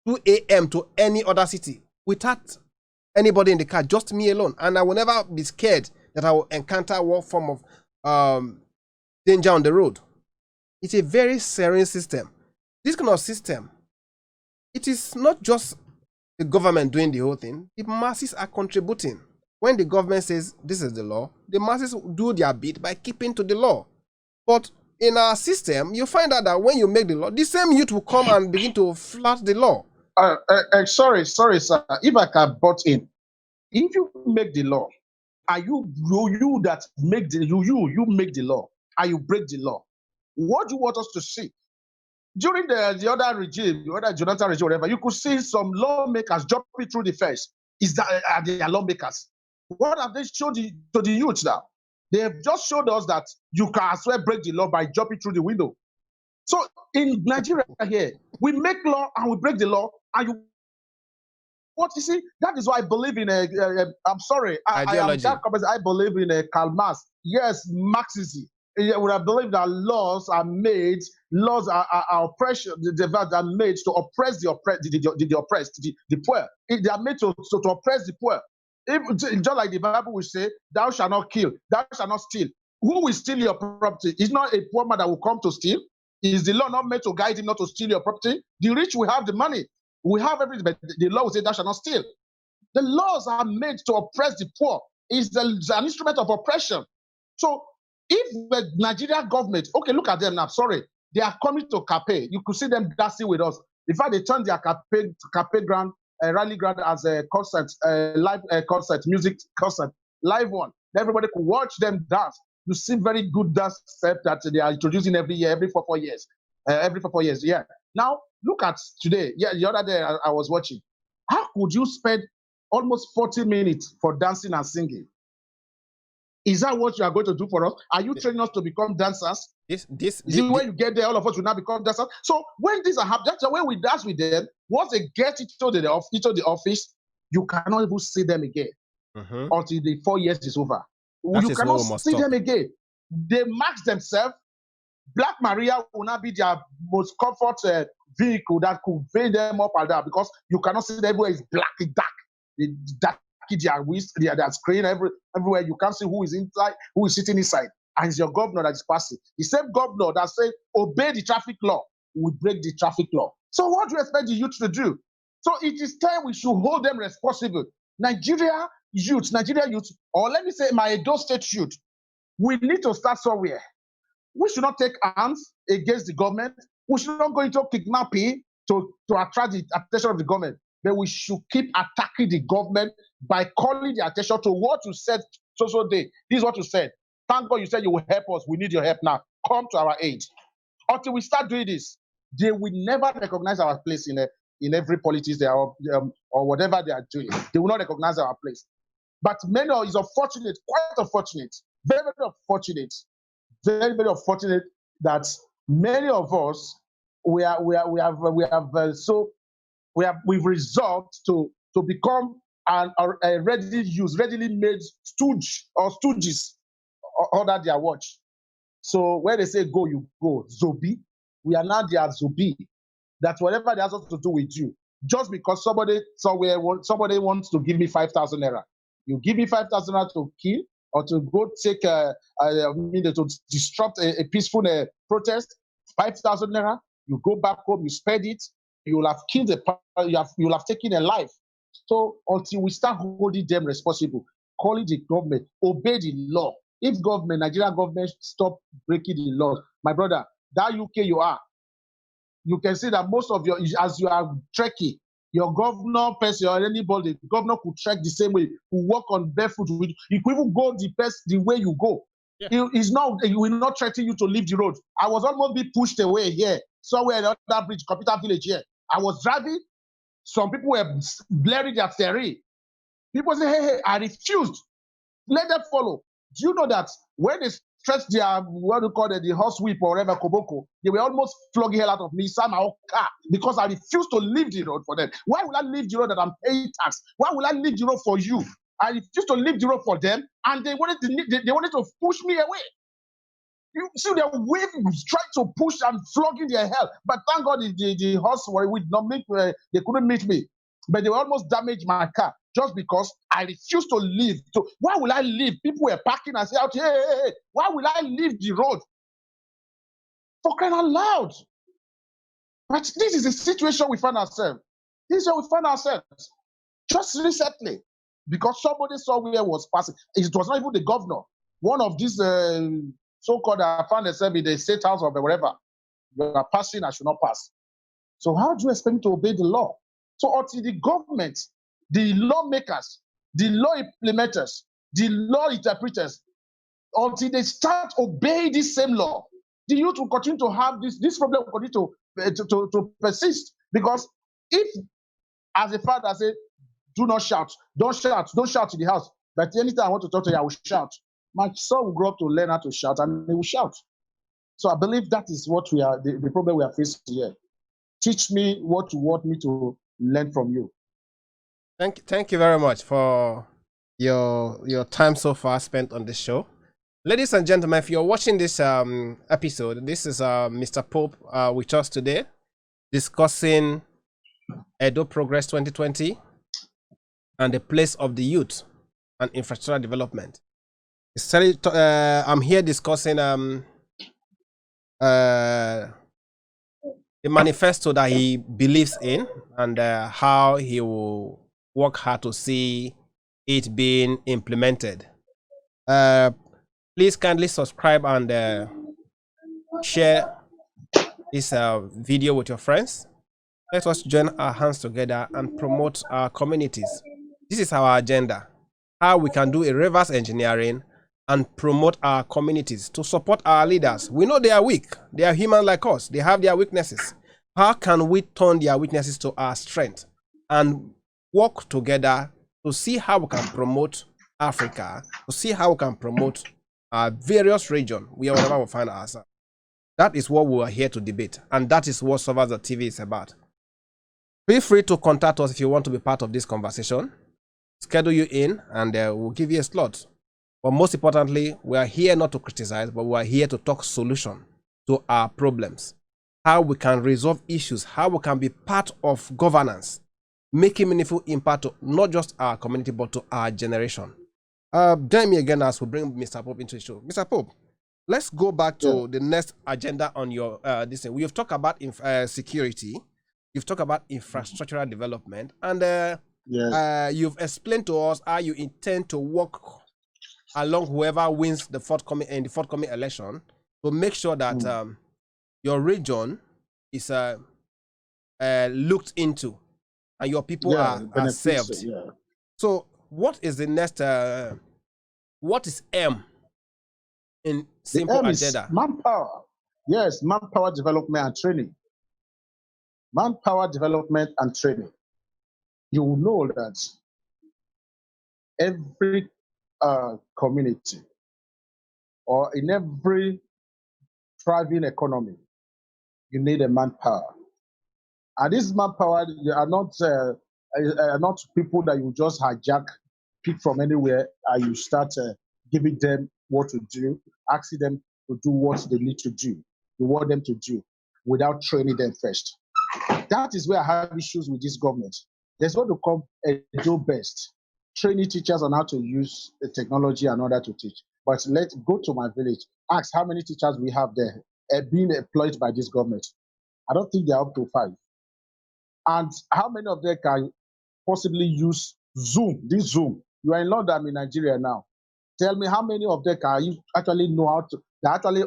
2 a.m. to any other city without anybody in the car, just me alone. And I will never be scared that I will encounter one form of danger on the road. It's a very serene system. This kind of system, it is not just the government doing the whole thing. The masses are contributing. When the government says this is the law, the masses do their bit by keeping to the law. But in our system, you find out that when you make the law, the same youth will come and begin to flout the law. Sorry, sir. If I can butt in, if you make the law, are you that make the you make the law, and you break the law? What do you want us to see? During the other regime, the other Jonathan regime, whatever, you could see some lawmakers jumping through the fence. Are they lawmakers? What have they showed to the youth now? They have just showed us that you can as well break the law by jumping through the window. So in Nigeria here, we make law and we break the law, and what you see, that is why I believe in I'm sorry, I believe in Karl Marx. Yes, Marxism. When I believe that laws are oppression, that are made to oppress the oppressed, the poor. They are made to oppress the poor. Just like the Bible will say, thou shalt not kill, thou shalt not steal. Who will steal your property? It's not a poor man that will come to steal. Is the law not meant to guide him not to steal your property? The rich will have the money. We have everything, but the law will say, thou shalt not steal. The laws are made to oppress the poor. It's an instrument of oppression. So if the Nigerian government, okay, look at them now, sorry, they are coming to Cape. You could see them dancing with us. In fact, they turned their Cape ground, rally ground as a concert, live concert, music concert, live one. Everybody could watch them dance. You see very good dance step that they are introducing every year, every 4 years. Every 4 years, yeah. Now, look at today. Yeah, the other day I was watching. How could you spend almost 40 minutes for dancing and singing? Is that what you are going to do for us? Are you training us to become dancers? When you get there, all of us will now become dancers. So when these are happening, that's when we dance with them. Once they get into the office, you cannot even see them again until the 4 years is over. You cannot see them again. They max themselves. Black Maria will not be their most comfort vehicle that could veil them up and down, because you cannot see them everywhere. It's black, it's dark. Their screen everywhere. You can't see who is inside, who is sitting inside. And it's your governor that is passing. The same governor that said, obey the traffic law, will break the traffic law. So what do you expect the youth to do? So it is time we should hold them responsible. Nigeria youth, or let me say my Edo State youth, we need to start somewhere. We should not take arms against the government. We should not go into kidnapping to attract the attention of the government. But we should keep attacking the government by calling the attention to what you said so day. This is what you said. Thank God you said you will help us. We need your help now. Come to our aid. Until we start doing this, they will never recognize our place in every politics they are or whatever they are doing. They will not recognize our place. But many is unfortunate, quite unfortunate, very, very unfortunate, very, very unfortunate that many of us we've resolved to become a readily made stooge or stooges under their watch. So when they say go, you go. Zobi. We are now the Azubi. That whatever they have to do with you, just because somebody wants to give me 5,000 naira, you give me 5,000 naira to kill or to go take to disrupt a peaceful protest, 5,000 naira, you go back home, you spend it, you will have killed you'll have taken a life. So until we start holding them responsible, calling the government, obey the law. If Nigerian government stop breaking the laws, my brother, that UK you can see that most of as you are trekking, your governor person or anybody, the governor could trek the same way, could walk on barefoot. You could even go the way you go. Yeah. He will not threaten you to leave the road. I was almost being pushed away here, somewhere in that bridge, Capital Village here. I was driving. Some people were blaring their theory. People say, hey, I refused. Let them follow. Do you know that when they stretched their, what do you call it, the horse whip or whatever, koboko, they were almost flogging hell out of me inside my own car because I refused to leave the road for them. Why will I leave the road that I'm paying tax? Why will I leave the road for you? I refused to leave the road for them, and they wanted to push me away. You see, they're trying to push and flogging their hell. But thank God the horse would not meet, they couldn't meet me. But they almost damaged my car just because I refused to leave. So why will I leave? People were parking and say out, hey, why will I leave the road? For crying out loud. But this is the situation we find ourselves. This is where we find ourselves. Just recently, because somebody saw where was passing. It was not even the governor. One of these so-called I found themselves in the state house or wherever. You are passing, I should not pass. So how do you expect me to obey the law? So until the government, the lawmakers, the law implementers, the law interpreters, until they start obeying this same law, the youth will continue to have this problem will continue to persist. Because if, as a father, I say, do not shout, don't shout in the house. But anytime I want to talk to you, I will shout. My son will grow up to learn how to shout, and he will shout. So I believe that is what we are, the problem we are facing here. Teach me what you want me to learn from you. Thank you very much for your time so far spent on this show. Ladies and gentlemen, if you're watching this episode, this is Mr. Pope with us today, discussing Edo Progress 2020 and the place of the youth and infrastructure development. I'm here discussing the manifesto that he believes in and how he will work hard to see it being implemented. Please kindly subscribe and share this video with your friends. Let us join our hands together and promote our communities. This is our agenda. How we can do a reverse engineering and promote our communities to support our leaders. We know they are weak. They are human like us. They have their weaknesses. How can we turn their weaknesses to our strength and work together to see how we can promote Africa, to see how we can promote our various regions, wherever we find ourselves. That is what we are here to debate, and that is what Survivors TV is about. Feel free to contact us if you want to be part of this conversation. Schedule you in, and we'll give you a slot. But most importantly, we are here not to criticize, but we are here to talk solution to our problems. How we can resolve issues, how we can be part of governance, making meaningful impact to not just our community, but to our generation. Join me again as we bring Mr. Pope into the show. Mr. Pope, let's go back to the next agenda on your this thing. We've talked about security, you've talked about infrastructural development, and you've explained to us how you intend to work along whoever wins the forthcoming election to make sure that your region is looked into and your people are served. So what is the next what is M in simple the M agenda? Is manpower. Yes, manpower development and training. Manpower development and training. You will know that every community or in every thriving economy, you need a manpower. And this manpower are not people that you just hijack, pick from anywhere, and you start giving them what to do, asking them to do what they need to do, you want them to do. without training them first. That is where I have issues with this government. There's what to call a do best, training teachers on how to use the technology in order to teach. But let's go to my village, ask how many teachers we have there being employed by this government. I don't think they're up to 5. And how many of them can possibly use Zoom? This Zoom. You are in London, I'm in Nigeria now. Tell me how many of them can you actually know how to actually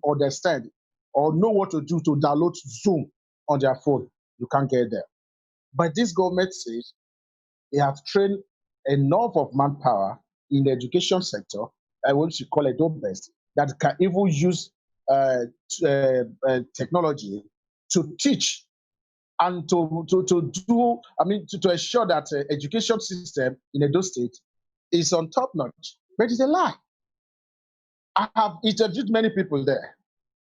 understand or know what to do to download Zoom on their phone. You can't get there. But this government says they have trained enough of manpower in the education sector, what you call it best, that can even use technology to teach and to do, to ensure that education system in Edo State is on top notch. But it's a lie. I have interviewed many people there.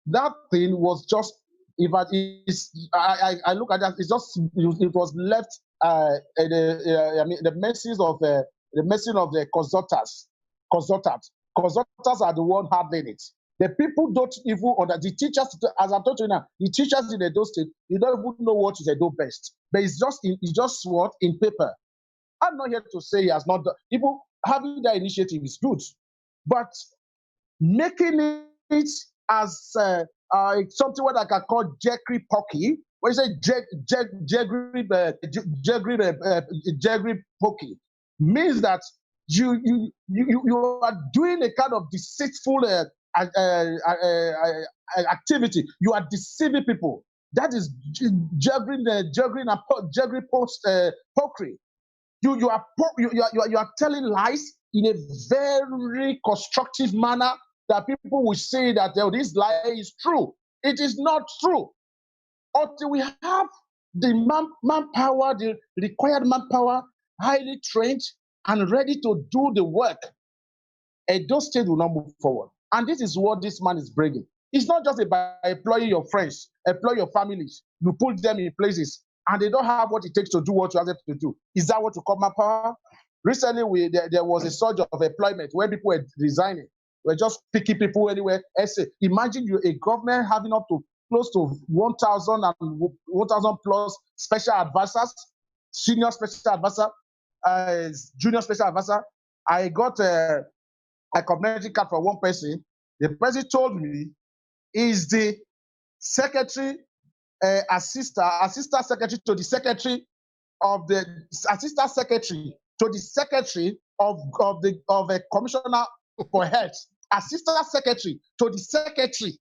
That thing was just, if I look at that, it's just, it was left the mercy of the consultants. Consultants are the one handling it. The people don't even, or the teachers, as I told you now, the teachers in Edo State, you don't even know what is Edo best. But it's just what in paper. I'm not here to say he has not done. People having that initiative is good, but making it as something what I can call Jegri Pocky, when you say Jegri Pocky, means that you are doing a kind of deceitful activity. You are deceiving people. That is Jegri post pokery. You are telling lies in a very constructive manner that people will say that this lie is true. It is not true. Until we have the manpower, the required manpower, highly trained and ready to do the work, Edo State will not move forward. And this is what this man is bringing. It's not just about employing your friends, employ your families. You put them in places and they don't have what it takes to do what you ask them to do. Is that what you call manpower? Recently, there was a surge of employment where people were resigning. We're just picking people anywhere. Imagine you a government having up to close to 1,000 and 1,000 plus special advisors, senior special advisor, junior special advisor. I got a community card from one person. The person told me is the secretary, assistant secretary to the secretary of the assistant secretary to the secretary of a commissioner for health, assistant secretary to the secretary.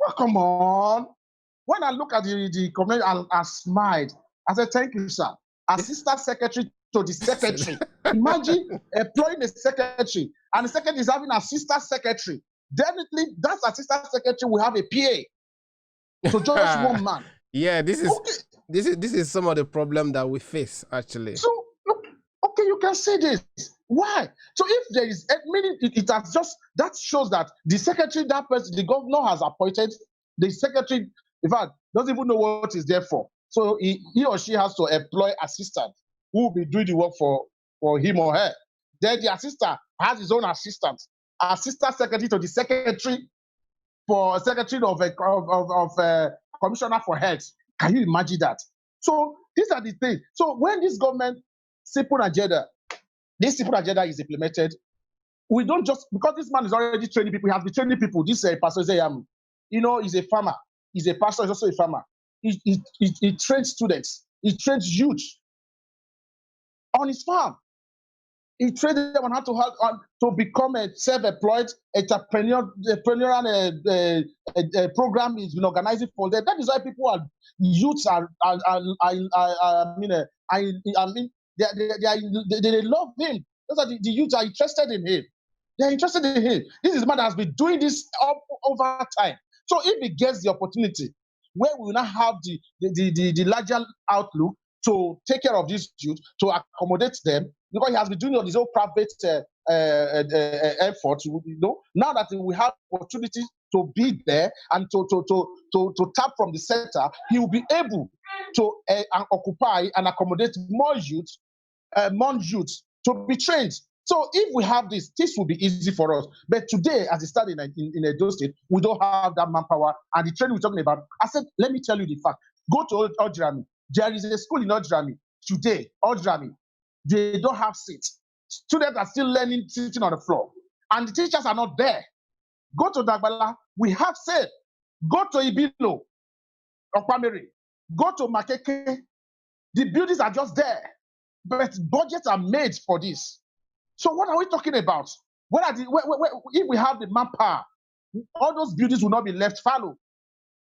Oh, come on. When I look at the comment, I smiled. I said, thank you, sir. Assistant secretary to the secretary. Imagine employing a secretary, and the secretary is having an assistant secretary. Definitely, that assistant secretary will have a PA. So just one man. Yeah, this is some of the problem that we face actually. So okay, you can say this. Why? So if there is, meaning it has just, that shows that the secretary, that person, the governor has appointed the secretary, in fact, doesn't even know what is there for. So he or she has to employ assistant who will be doing the work for him or her. Then the assistant has his own assistant secretary to the secretary for secretary of commissioner for health. Can you imagine that? So these are the things. So when this government simple agenda is implemented, we don't just, because this man is already training people, he has been training people. This pastor say, he's a farmer, he's a pastor, he's also a farmer. He trains students, he trains youth on his farm. He trained them on how to become a self-employed entrepreneurial program is been organizing for them. That is why youths they love him. Those are the youths are interested in him. They're interested in him. This is a man that has been doing this over time. So if he gets the opportunity, where we will now have the larger outlook to take care of these youth, to accommodate them, because he has been doing all his own private efforts. Now that we have opportunity to be there and to tap from the center, he will be able to occupy and accommodate more youth to be trained. So if we have this will be easy for us. But today, as it started in Edo State, we don't have that manpower. And the training we're talking about, I said, let me tell you the fact. Go to Ojrami. There is a school in Ojrami today, Ojrami. They don't have seats. Students are still learning sitting on the floor. And the teachers are not there. Go to Dagbala, we have said. Go to Ibilo, Okwamiri. Go to Makeke. The buildings are just there. But budgets are made for this. So what are we talking about? If we have the manpower, all those buildings will not be left fallow.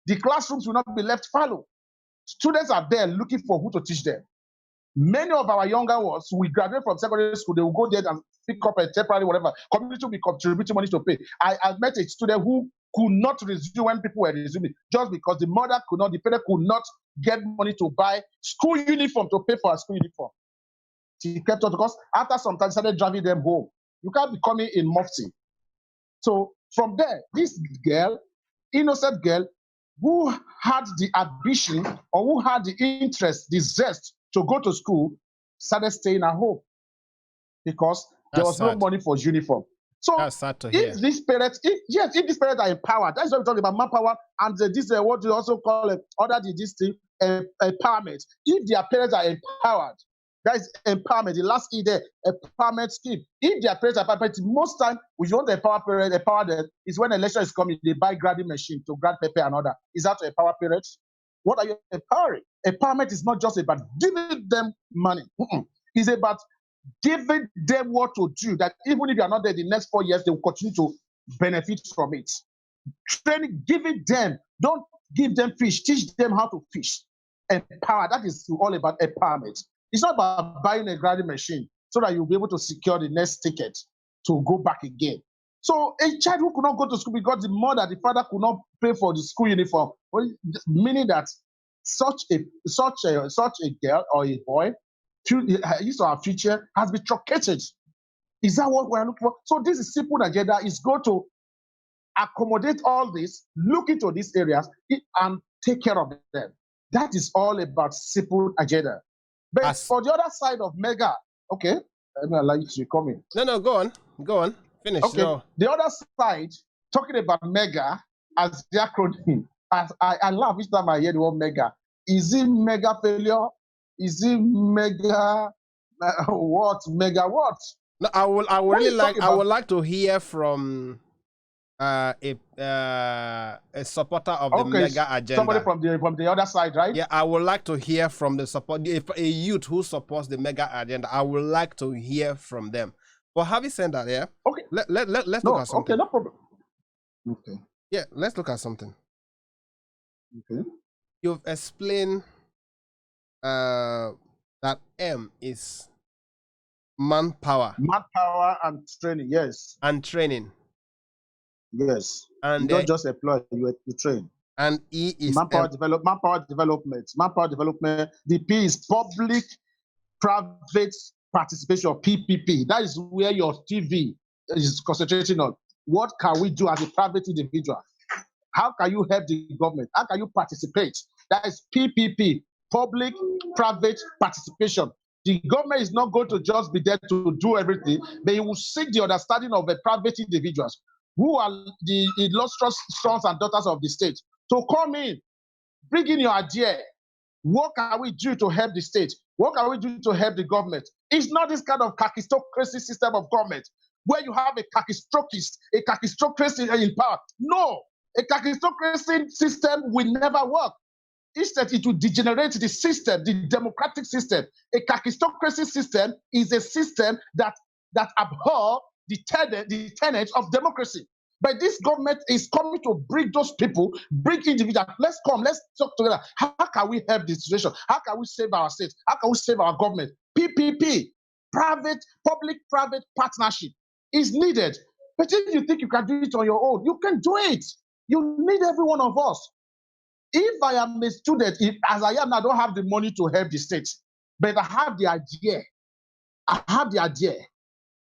The classrooms will not be left fallow. Students are there looking for who to teach them. Many of our younger ones, we graduate from secondary school, they will go there and pick up a temporary whatever. Community will be contributing money to pay. I met a student who could not resume when people were resuming just because the parent could not get money to buy school uniform to pay for a school uniform. She kept on because after some time, started driving them home. You can't be coming in mufti. So from there, this girl, innocent girl, who had the ambition or who had the interest, the zest to go to school, started staying at home because there was no money for uniform. So if these parents, if these parents are empowered, that's what we're talking about, manpower, and this what we also call this thing, empowerment. If their parents are empowered, that is empowerment. The last key there, empowerment scheme. If their parents are empowered, most time we want to empower them is when election is coming, they buy grinding machine to grind pepper and other. Is that to empower parents? What are you empowering? Empowerment is not just about giving them money. It's about giving them what to do, that even if you are not there the next 4 years, they will continue to benefit from it. Training, giving them, don't give them fish, teach them how to fish. Empower, that is all about empowerment. It's not about buying a grinding machine so that you'll be able to secure the next ticket to go back again. So a child who could not go to school because the mother, the father could not pay for the school uniform, meaning that such a girl or a boy, his or her future has been truncated. Is that what we're looking for? So this is simple agenda. Is go to accommodate all this, look into these areas, and take care of them. That is all about simple agenda. But for the other side of mega, okay, let me allow you to come in. No, go on, finish. Okay, no. The other side, talking about mega as the acronym, I laugh each time I hear the word mega. Is it mega failure? Is it mega what? Mega what? No, I would like to hear from a supporter of the mega agenda. Somebody from the other side, right? Yeah, I would like to hear from the support, a youth who supports the mega agenda. I would like to hear from them. But having said that, yeah, okay, let's look at something. Okay, no problem. Okay. Yeah, let's look at something. Okay. You've explained that M is manpower. Manpower and training, yes. And training. Yes. And you don't just employ, you train. And E is manpower development. Manpower development. The P is public-private participation, PPP. That is where your TV is concentrating on. What can we do as a private individual? How can you help the government? How can you participate? That is PPP, public-private participation. The government is not going to just be there to do everything, but it will seek the understanding of the private individuals who are the illustrious sons and daughters of the state to come in, bring in your idea. What can we do to help the state? What can we do to help the government? It's not this kind of kakistocracy system of government where you have a kakistocracy in power. No, a kakistocracy system will never work. Instead, it will degenerate the system, the democratic system. A kakistocracy system is a system that abhors the tenets of democracy. But this government is coming to bring those people, bring individuals. Let's talk together. How can we help the situation? How can we save our state? How can we save our government? PPP, public-private partnership is needed. But if you think you can do it on your own, you can do it. You need every one of us. If I am a student, as I am, I don't have the money to help the state, but I have the idea.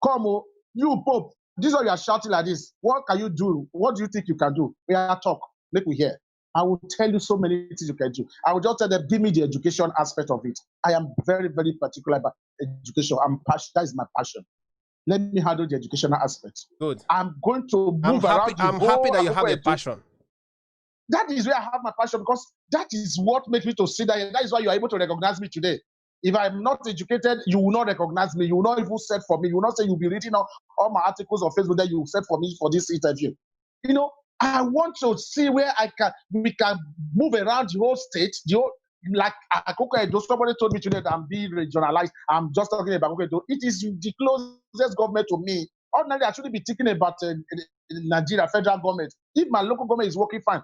Come on, you Pope, this is what you are shouting like this. What can you do? What do you think you can do? We are talk. Let me hear. I will tell you so many things you can do. I will just tell them, give me the education aspect of it. I am very, very particular about education. I'm passionate. That is my passion. Let me handle the educational aspect. Good. I'm going to move around the I'm whole happy that you have a Akoko. passion. That is where I have my passion, because that is what makes me to sit there. That is why you are able to recognize me today. If I'm not educated, you will not recognize me. You will not even set for me. You will not say you'll be reading all my articles on Facebook that you set for me for this interview. You know, I want to see where we can move around the whole state. Like Akoko Edo, somebody told me today that I'm being regionalized. I'm just talking about Akoko Edo. It is the closest government to me. Ordinarily, I shouldn't be thinking about Nigeria federal government. If my local government is working fine,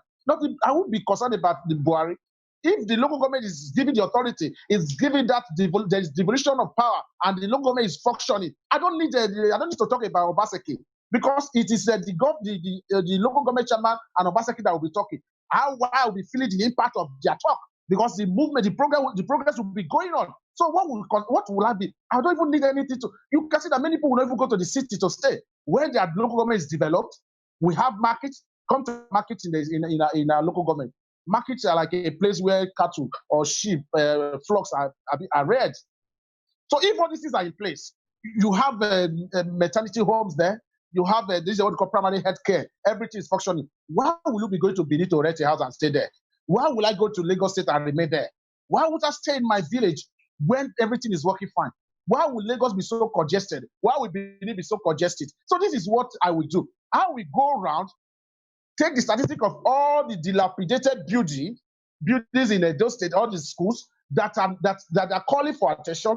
I would be concerned about the Buhari. If the local government is giving the authority, is giving that there is devolution of power, and the local government is functioning, I don't need to talk about Obaseki, because it is the local government chairman and Obaseki that will be talking. I will be feeling the impact of their talk, because the movement, the progress will be going on. So what will I be? I don't even need anything to. You can see that many people will not even go to the city to stay. Where their local government is developed, we have markets. Come to markets in our local government. Markets are like a place where cattle or sheep, flocks are reared. So if all these things are in place, you have maternity homes there. You have this is what we call primary health care. Everything is functioning. Why will you be going to Benin to rent a house and stay there? Why will I go to Lagos State and remain there? Why would I stay in my village when everything is working fine? Why will Lagos be so congested? Why will Benin be so congested? So this is what I will do. I will go around, take the statistic of all the dilapidated buildings in Edo State, all the schools that are calling for attention.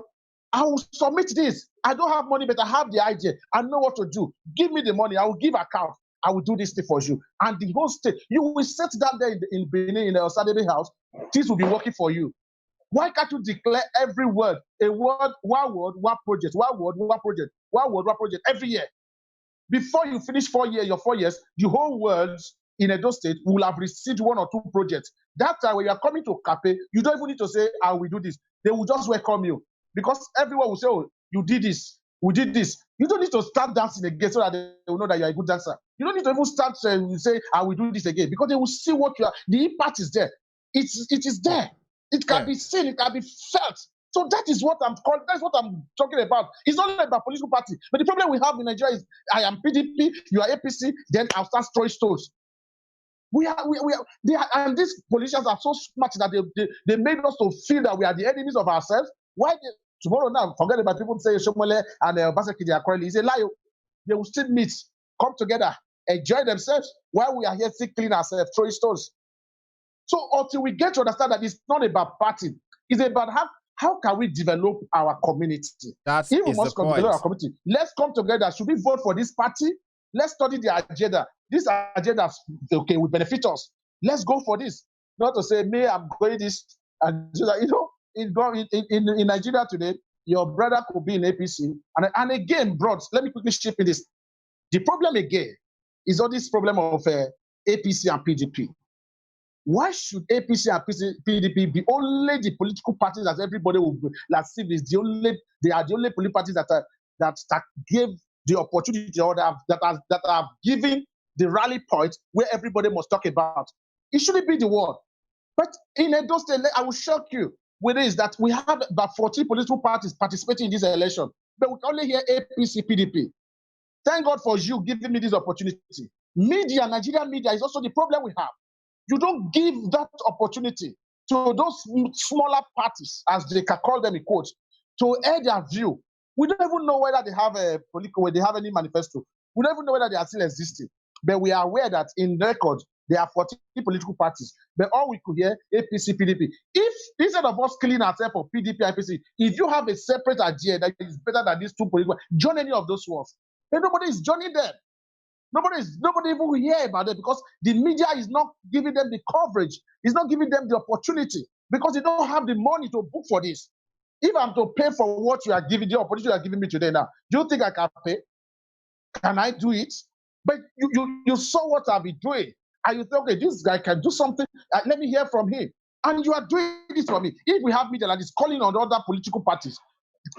I will submit this. I don't have money, but I have the idea. I know what to do. Give me the money. I will give account. I will do this thing for you. And the whole state, you will sit down there in Benin, in the Osadebe house. This will be working for you. Why can't you declare every word, one word, one project, one word, one project, one word, one project every year? Before you finish your 4 years, the whole world in Edo State will have received 1 or 2 projects. That time when you are coming to Kape, you don't even need to say, I will do this. They will just welcome you. Because everyone will say, oh, you did this, we did this. You don't need to start dancing again so that they will know that you are a good dancer. You don't need to even start say, I will do this again, because they will see what you are. The impact is there. It is there. It can be seen, it can be felt. So that is what I'm talking about. It's not about political party. But the problem we have in Nigeria is I am PDP, you are APC, then I'll start throwing stones. And these politicians are so smart that they made us to feel that we are the enemies of ourselves. Why tomorrow now, forget about people say Shomole and Obaseki, they are quarreling. It's a lie. They will still meet, come together, enjoy themselves while we are here still clean ourselves, throwing stones. So until we get to understand that it's not about party, it's about how can we develop our community? If we must develop our community, let's come together. Should we vote for this party? Let's study the agenda. This agenda, okay, will benefit us. Let's go for this. Not to say, me, I'm going this. And you know, in Nigeria today, your brother could be in APC. And again, bros, let me quickly chip in this. The problem again is all this problem of APC and PDP. Why should APC and PDP be only the political parties that everybody will see they are the only political parties that give the opportunity, or that are giving the rally point where everybody must talk about? It shouldn't be the one. But in Edo State, I will shock you with this, that we have about 40 political parties participating in this election, but we can only hear APC, PDP. Thank God for you giving me this opportunity. Media, Nigerian media, is also the problem we have. You don't give that opportunity to those smaller parties, as they can call them in quotes, to air their view. We don't even know whether they have any manifesto. We don't even know whether they are still existing. But we are aware that in record, there are 40 political parties. But all we could hear, APC, PDP. If instead of us killing ourselves for PDP, APC, if you have a separate idea that is better than these two political, join any of those ones. But nobody is joining them. Nobody even will hear about it, because the media is not giving them the coverage. It's not giving them the opportunity, because they don't have the money to book for this. If I'm to pay for what you are giving, the opportunity you are giving me today now, do you think I can pay? Can I do it? But you saw what I've been doing, and you think, okay, this guy can do something. Let me hear from him. And you are doing this for me. If we have media like this calling on other political parties,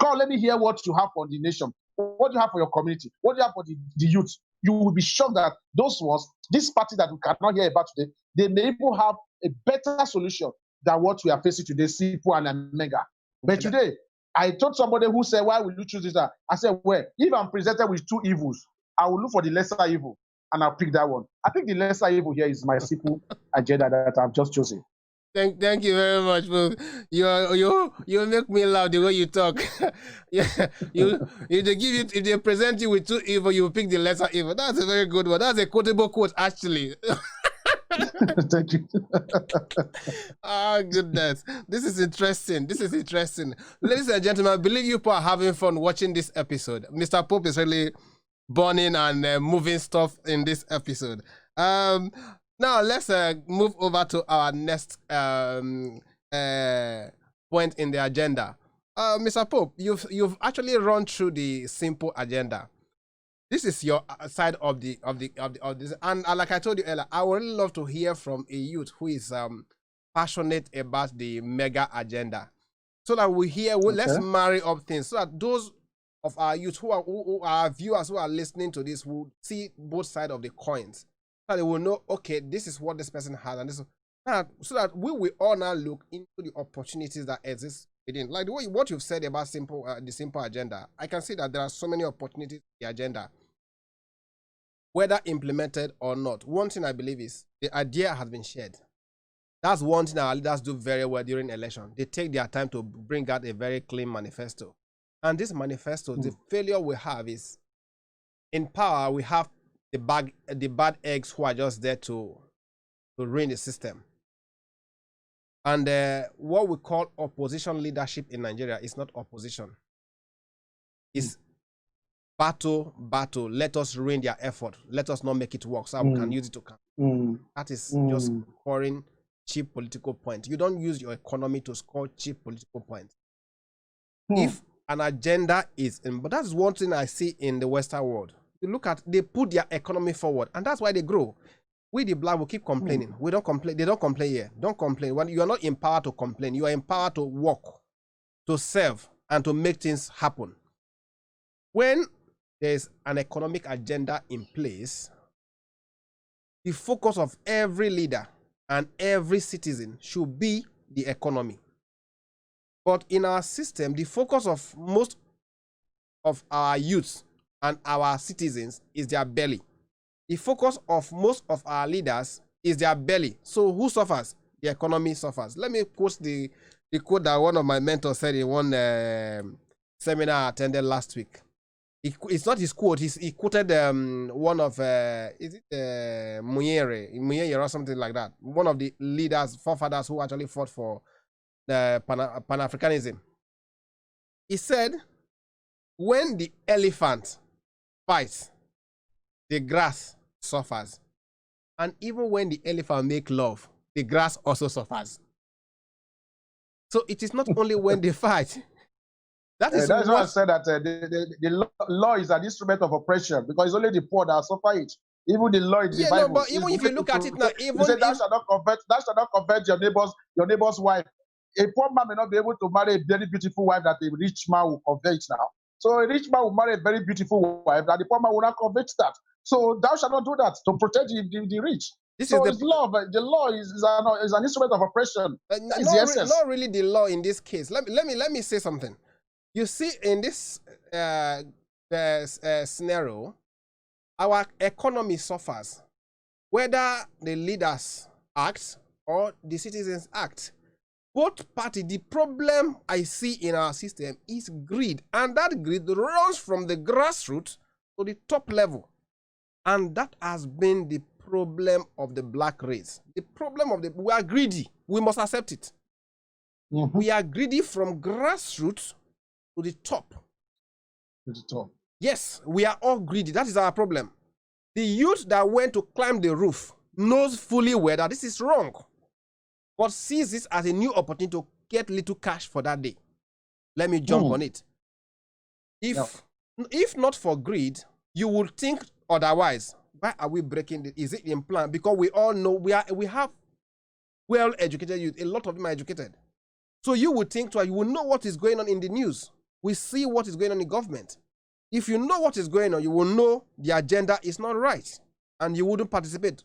let me hear what you have for the nation, what you have for your community, what you have for the youth. You will be shocked that those ones, this party that we cannot hear about today, they may even have a better solution than what we are facing today, Sipo and Mega. But today, I told somebody who said, why will you choose this? I said, well, if I'm presented with two evils, I will look for the lesser evil and I'll pick that one. I think the lesser evil here is my simple agenda that I've just chosen. Thank you very much, bro. You make me laugh the way you talk. Yeah, if they give you, if they present you with two evil, you pick the lesser evil. That's a very good one. That's a quotable quote, actually. Thank you. Oh, goodness. This is interesting. This is interesting. Ladies and gentlemen, I believe you are having fun watching this episode. Mr. Pope is really burning and moving stuff in this episode. Now let's move over to our next point in the agenda. Mr. Pope, you've actually run through the simple agenda. This is your side of this, and like I told you earlier, I would really love to hear from a youth who is passionate about the mega agenda, so that we hear. Okay. Let's marry up things, so that those of our youth who are viewers who are listening to this will see both sides of the coins, so they will know, okay, this is what this person has, and this, so that we will all now look into the opportunities that exist within. Like the way what you've said about the simple agenda, I can see that there are so many opportunities in the agenda, whether implemented or not. One thing I believe is the idea has been shared. That's one thing our leaders do very well during election. They take their time to bring out a very clean manifesto. And this manifesto, the failure we have is, in power, we have the bad eggs who are just there to ruin the system. And what we call opposition leadership in Nigeria is not opposition. It's battle. Let us ruin their effort. Let us not make it work so we can use it to come. That is just scoring cheap political points. You don't use your economy to score cheap political points. If an agenda is in, but that's one thing I see in the Western world. You look at, they put their economy forward, and that's why they grow. We the black will keep complaining. We don't complain. They don't complain here. Don't complain. When you are not empowered to complain, you are empowered to work, to serve, and to make things happen. When there's an economic agenda in place, the focus of every leader and every citizen should be the economy. But in our system, the focus of most of our youths and our citizens is their belly. The focus of most of our leaders is their belly. So who suffers? The economy suffers. Let me quote the quote that one of my mentors said in one seminar I attended last week. It's not his quote. He quoted one of is it Muyere or something like that. One of the leaders, forefathers who actually fought for Pan-Africanism. He said, when the elephant fights, the grass suffers. And even when the elephant makes love, the grass also suffers. So it is not only when they fight. That's why I said that the law is an instrument of oppression, because it's only the poor that suffer it. Even the law in the Bible. No, but even if you look at it now, even you say, thou shalt not covet your neighbor's wife. A poor man may not be able to marry a very beautiful wife that a rich man will covet now. So a rich man will marry a very beautiful wife that the poor man will not covet that. So thou shalt not do that to protect the rich. This so is the law. The law is an instrument of oppression. Not really the law in this case. Let me say something. You see, in this scenario, our economy suffers, whether the leaders act or the citizens act. Both parties, the problem I see in our system is greed, and that greed runs from the grassroots to the top level. And that has been the problem of the black race. The problem of we are greedy. We must accept it. We are greedy from grassroots to the top. To the top. Yes, we are all greedy. That is our problem. The youth that went to climb the roof knows fully well that this is wrong, but sees this as a new opportunity to get little cash for that day. Let me jump on it. If not for greed, you would think otherwise. Why are we breaking it? Is it in plan? Because we all know we have well-educated youth. A lot of them are educated. So you would think you will know what is going on in the news. We see what is going on in government. If you know what is going on, you will know the agenda is not right, and you wouldn't participate.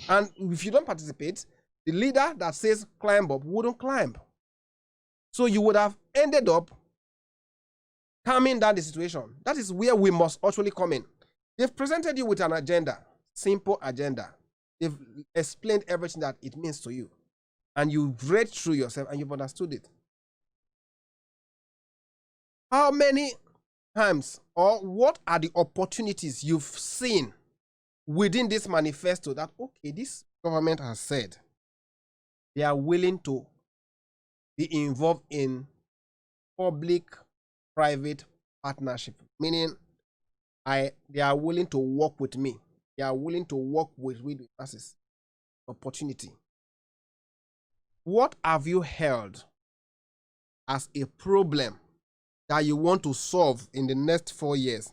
And if you don't participate, the leader that says climb up wouldn't climb. So you would have ended up calming down the situation. That is where we must actually come in. They've presented you with an agenda, simple agenda. They've explained everything that it means to you. And you've read through yourself and you've understood it. How many times or what are the opportunities you've seen within this manifesto that, okay, this government has said they are willing to be involved in public-private partnership, meaning they are willing to work with me. They are willing to work with the masses. Opportunity. What have you held as a problem that you want to solve in the next 4 years?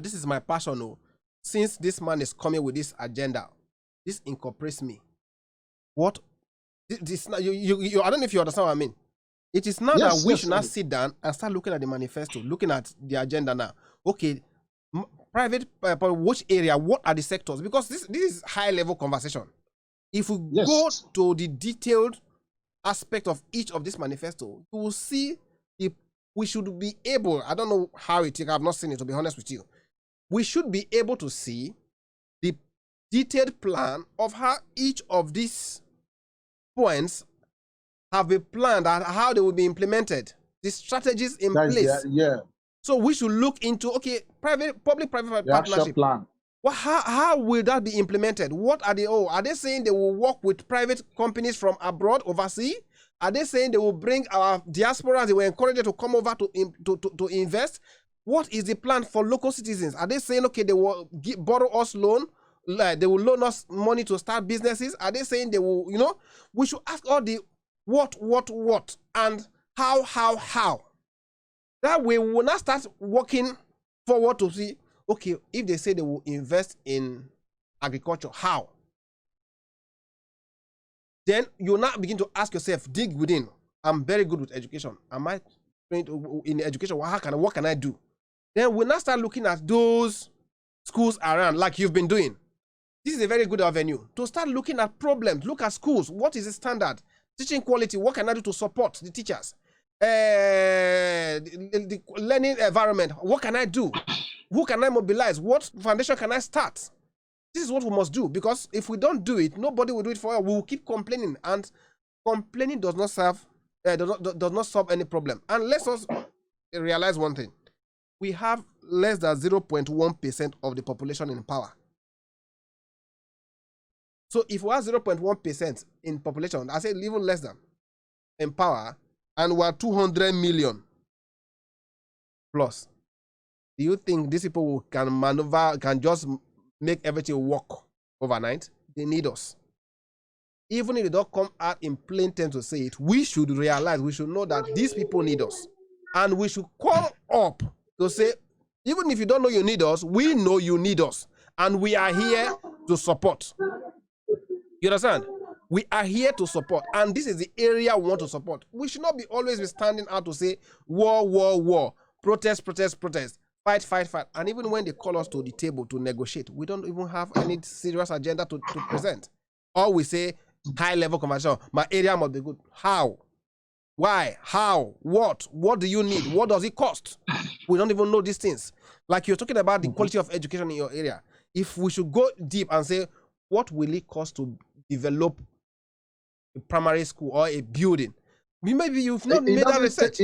This is my passion. Oh. Since this man is coming with this agenda, this incorporates me. What? This, I don't know if you understand what I mean. It is now that we should now sit down and start looking at the manifesto, looking at the agenda now. Okay, private, which area, what are the sectors? Because this is high-level conversation. If we go to the detailed aspect of each of this manifesto, you will see we should be able, I don't know how it is, I've not seen it, to be honest with you. We should be able to see the detailed plan of how each of these points have a plan and how they will be implemented, the strategies in place. So we should look into, okay, public-private partnership plan. Well, how will that be implemented? What are they? Are they saying they will work with private companies from abroad, overseas? Are they saying they will bring our diaspora, they will encourage them to come over to invest? What is the plan for local citizens? Are they saying, okay, they will borrow us loan, they will loan us money to start businesses? Are they saying they will, we should ask all the what, and how? That way we will not start working forward to see, okay, if they say they will invest in agriculture, how? Then you'll now begin to ask yourself, dig within. I'm very good with education. Am I trained in education? What can I do? Then we'll now start looking at those schools around, like you've been doing. This is a very good avenue to start looking at problems. Look at schools. What is the standard? Teaching quality. What can I do to support the teachers? The learning environment. What can I do? Who can I mobilize? What foundation can I start? This is what we must do, because if we don't do it, nobody will do it for us. We will keep complaining, and complaining does not solve any problem. And let's also realize one thing: we have less than 0.1% of the population in power. So if we have 0.1% in population, I say even less than in power, and we're 200 million plus, do you think these people can maneuver, can just make everything work overnight? They need us. Even if they don't come out in plain terms to say it, we should realize, we should know that these people need us. And we should come up to say, even if you don't know you need us, we know you need us. And we are here to support. You understand? We are here to support. And this is the area we want to support. We should not be always be standing out to say, war, protest. Fight. And even when they call us to the table to negotiate, we don't even have any serious agenda to present. Or we say, high-level conversation, my area must be good. How? Why? How? What? What do you need? What does it cost? We don't even know these things. Like you're talking about the quality of education in your area. If we should go deep and say, what will it cost to develop a primary school or a building? Maybe you've not made that research.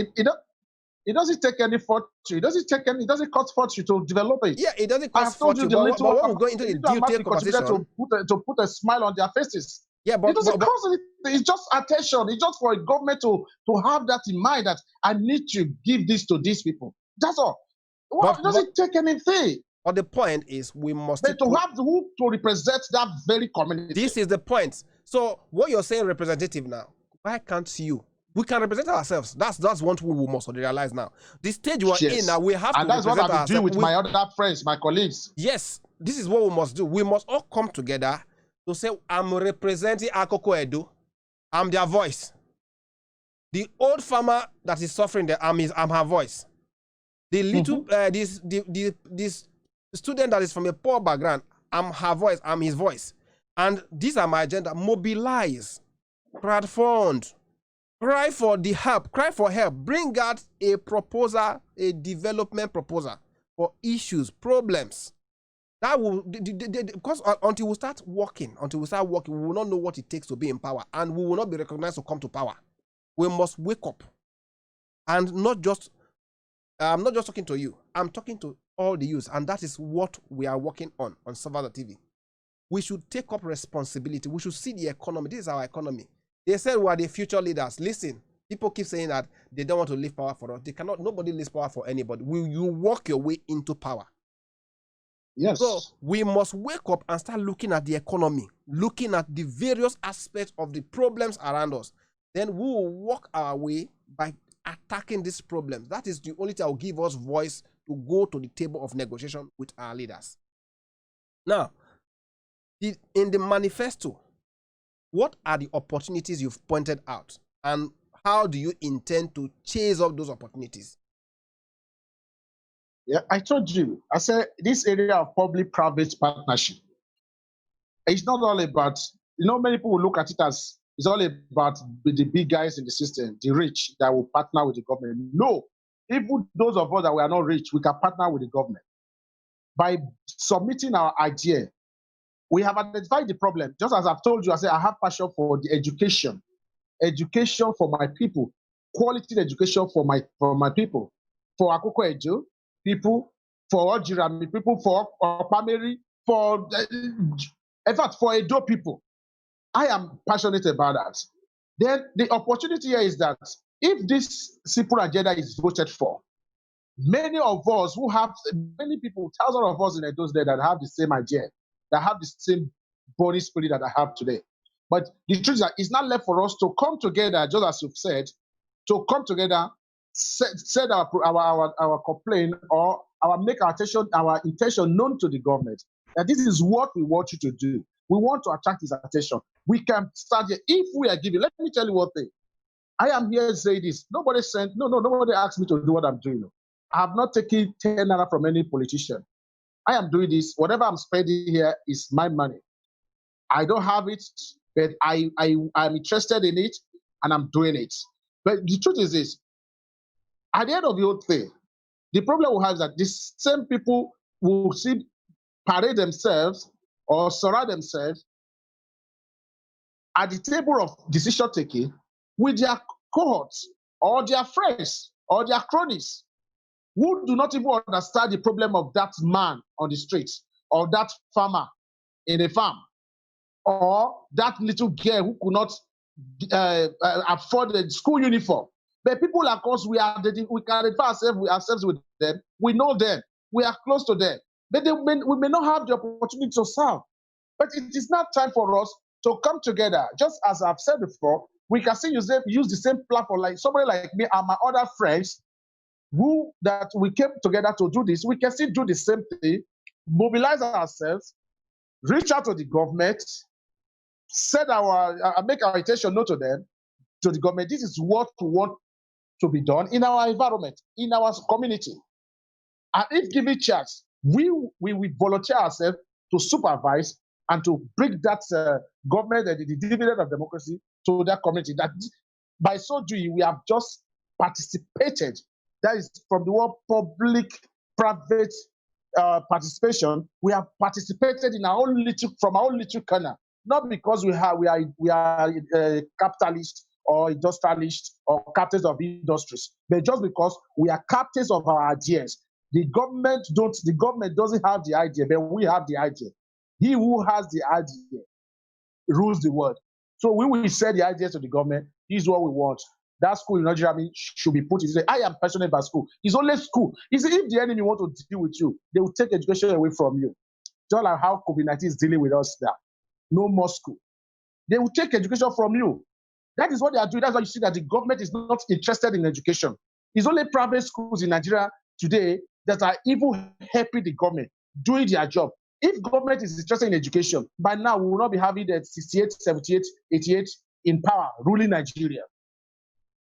It doesn't take any fortune. It doesn't cost fortune to develop it. Yeah, it doesn't cost fortune. But when we go into the detailed conversation, to put a smile on their faces. Yeah, but it's just attention. It's just for a government to have that in mind, that I need to give this to these people. That's all. Well, it doesn't take anything. But the point is, we must to have who to represent that very community. This is the point. So what you're saying, representative now, why can't you? We can represent ourselves. That's one thing we must realize now. The stage we're in now, we have to represent ourselves. And that's what I've been doing with my other friends, my colleagues. Yes, this is what we must do. We must all come together to say, I'm representing Akoko Edo. I'm their voice. The old farmer that is suffering, I'm her voice. The little, this student that is from a poor background, I'm her voice, I'm his voice. And these are my agenda. Mobilize, crowdfund, Cry for the help. Cry for help. Bring out a proposal, a development proposal for issues, problems. That will, because until we start working, we will not know what it takes to be in power, and we will not be recognized to come to power. We must wake up, and not just. I'm not just talking to you. I'm talking to all the youth, and that is what we are working on Survivor.tv. We should take up responsibility. We should see the economy. This is our economy. They said we are the future leaders. Listen, people keep saying that they don't want to leave power for us. They cannot. Nobody leaves power for anybody. Will you work your way into power? Yes. So we must wake up and start looking at the economy, looking at the various aspects of the problems around us. Then we will walk our way by attacking these problems. That is the only thing that will give us voice to go to the table of negotiation with our leaders. Now, in the manifesto, what are the opportunities you've pointed out, and how do you intend to chase up those opportunities? Yeah, I told you. I said this area of public-private partnership. It's not all about, many people will look at it as it's all about the big guys in the system, the rich that will partner with the government. No, even those of us that we are not rich, we can partner with the government. By submitting our idea, we have identified the problem. Just as I've told you, I said I have passion for the education for my people, quality education for my people, for Akoko Ejo people, for Ojirami people, for Opameri, for in fact for Edo people. I am passionate about that. Then the opportunity here is that if this simple agenda is voted for, many of us who have, many people, thousands of us in Edo State that have the same idea, that have the same body spirit that I have today. But the truth is that it's not left for us to come together, just as you've said, to come together, set our complaint or make our intention known to the government that this is what we want you to do. We want to attract his attention. We can start here. If we are giving, let me tell you one thing. I am here to say this. Nobody asked me to do what I'm doing. I have not taken 10 naira from any politician. I am doing this. Whatever I'm spending here is my money. I don't have it, but I'm interested in it and I'm doing it. But the truth is this. At the end of the whole thing, the problem we have is that these same people will parade themselves or surround themselves at the table of decision taking with their cohorts or their friends or their cronies who do not even understand the problem of that man on the streets or that farmer in a farm or that little girl who could not afford the school uniform. But people like us, we can identify ourselves with them. We know them. We are close to them. But we may not have the opportunity to serve. But it is not time for us to come together. Just as I've said before, we can still use the same platform, like somebody like me and my other friends that we came together to do this. We can still do the same thing, mobilize ourselves, reach out to the government, make our intention known to them, to the government. This is what we want to be done in our environment, in our community. And if given chance, we will volunteer ourselves to supervise and to bring that government and the dividend of democracy to that community. That by so doing, we have just participated. That is from the word public-private participation. We have participated in from our own little corner, not because we are capitalist or industrialist or captains of industries, but just because we are captains of our ideas. The government doesn't have the idea, but we have the idea. He who has the idea rules the world. So we will say the ideas to the government. This is what we want. That school in Nigeria should be put in. I am passionate about school. It's only school. If the enemy want to deal with you, they will take education away from you. Just like how COVID-19 is dealing with us now. No more school. They will take education from you. That is what they are doing. That's why you see that the government is not interested in education. It's only private schools in Nigeria today that are even helping the government doing their job. If government is interested in education, by now we will not be having the 68, 78, 88 in power ruling Nigeria.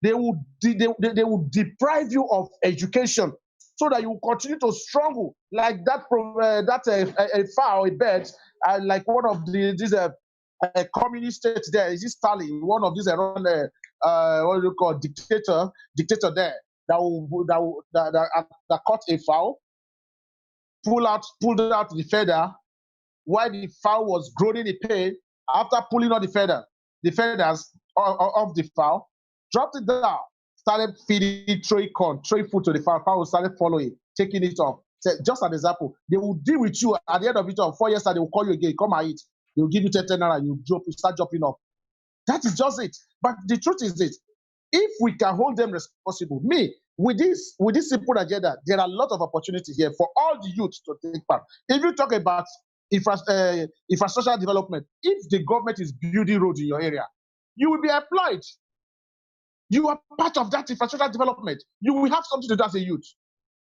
They will deprive you of education so that you will continue to struggle like a fowl, a bird, like one of these communist states there. Is this Stalin? One of these around what do you call dictator there that caught a fowl, pulled out the feather while the fowl was groaning in pain. After pulling out the feathers of the fowl, dropped it down, started feeding, throwing corn, throwing food to the fowl. Fowl started following, taking it off. So just an example, they will deal with you at the end of it. 4 years later, they will call you again, come and eat. They will give you 10 naira, you start dropping off. That is just it. But the truth is this: if we can hold them responsible, with this simple agenda, there are a lot of opportunities here for all the youth to take part. If you talk about infrastructure development, if the government is building roads in your area, you will be employed. You are part of that infrastructure development. You will have something to do as a youth.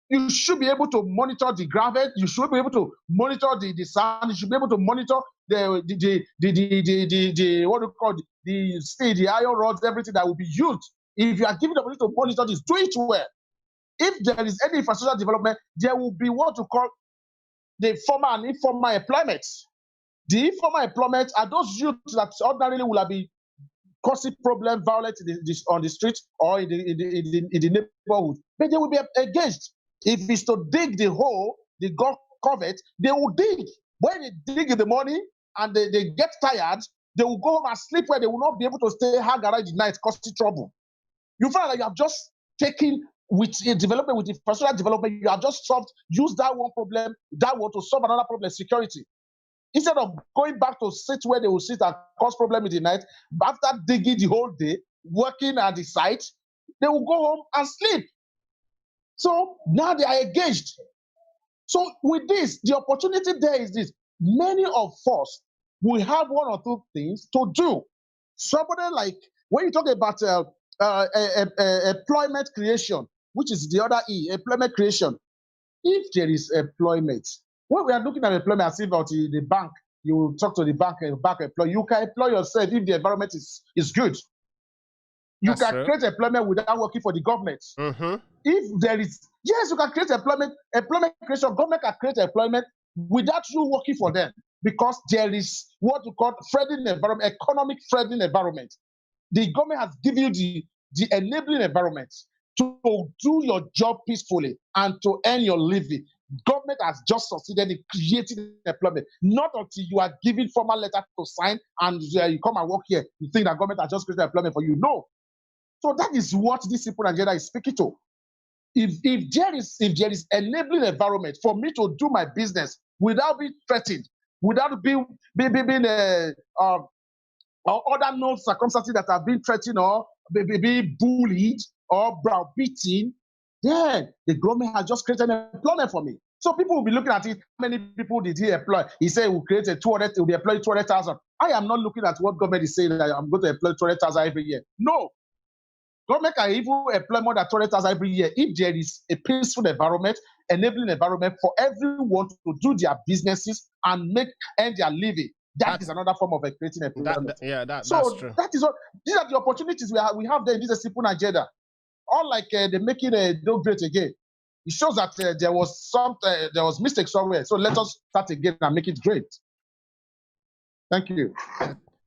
You should be able to monitor the gravel. You should be able to monitor the sand. You should be able to monitor the what do you call the steel, the iron rods, everything that will be used. If you are given the ability to monitor this, do it well. If there is any infrastructure development, there will be what you call the formal and informal employment. The informal employment are those youths that ordinarily will have been causing problem, violence on the street or in the neighborhood, but they will be engaged. If it's to dig the hole, the covert, they will dig. When they dig in the morning and they get tired, they will go home and sleep where they will not be able to stay hang around the night, causing trouble. You find that you have just taken with development, with infrastructure development, you have just used that one problem, that one to solve another problem, security. Instead of going back to sit where they will sit and cause problem in the night, after digging the whole day, working at the site, they will go home and sleep. So now they are engaged. So with this, the opportunity there is this. Many of us will have one or two things to do. Somebody like, when you talk about employment creation, which is the other E, employment creation. If there is employment, when we are looking at employment as if about the bank, you talk to the bank employee, you can employ yourself if the environment is good. You That's can true. create employment without working for the government. If there is, yes, you can create employment creation. Government can create employment without you working for them, because there is what you call friendly environment, economic friendly environment. The government has given you the enabling environment to do your job peacefully and to earn your living. Government has just succeeded in creating employment. Not until you are given formal letter to sign and you come and work here, you think that government has just created employment for you. No. So that is what this simple agenda is speaking to. If there is enabling environment for me to do my business without being threatened, without being or other known circumstances that have been threatened or being bullied or browbeaten, then the government has just created employment for me. So people will be looking at it. How many people did he employ? He said we'll create a 200, will be employing 200,000. I am not looking at what government is saying that I'm going to employ 200,000 every year. No. Government can even employ more than 200,000 every year if there is a peaceful environment, enabling environment for everyone to do their businesses and earn their living. That is another form of creating employment. That's true. That is what these are the opportunities we have there in this simple agenda. Unlike the making do great again, it shows that there was mistake somewhere. So let us start again and make it great. Thank you.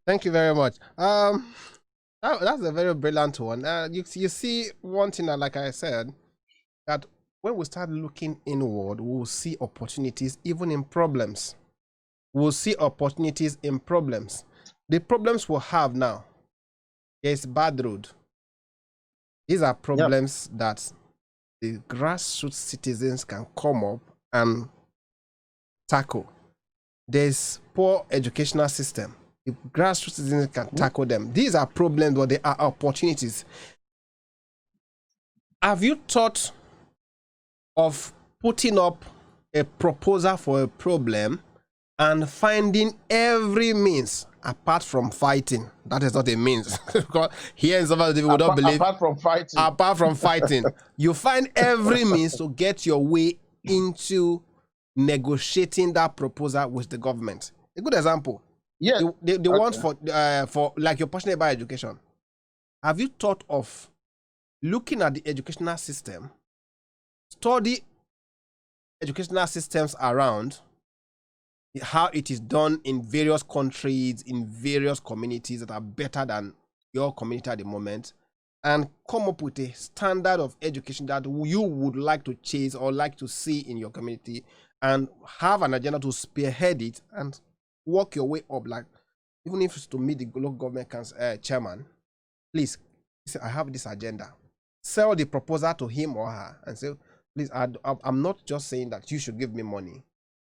Thank you very much. That's a very brilliant one. You see one thing that, like I said, that when we start looking inward, we'll see opportunities even in problems. We'll see opportunities in problems. The problems we'll have now, there's bad road. These are problems that the grassroots citizens can come up and tackle. There's poor educational system. The grassroots citizens can tackle them. These are problems, but they are opportunities. Have you thought of putting up a proposal for a problem and finding every means apart from fighting? That is not a means. Because here in some of the people don't believe. Apart from fighting, you find every means to get your way into negotiating that proposal with the government. A good example. Yeah. The ones for like you're passionate about education. Have you thought of looking at the educational system, study educational systems around, how it is done in various countries, in various communities that are better than your community at the moment and come up with a standard of education that you would like to chase or like to see in your community, and have an agenda to spearhead it and work your way up. Like, even if it's to meet the local government chairman, please, I have this agenda. Sell the proposal to him or her and say, please, I'm not just saying that you should give me money.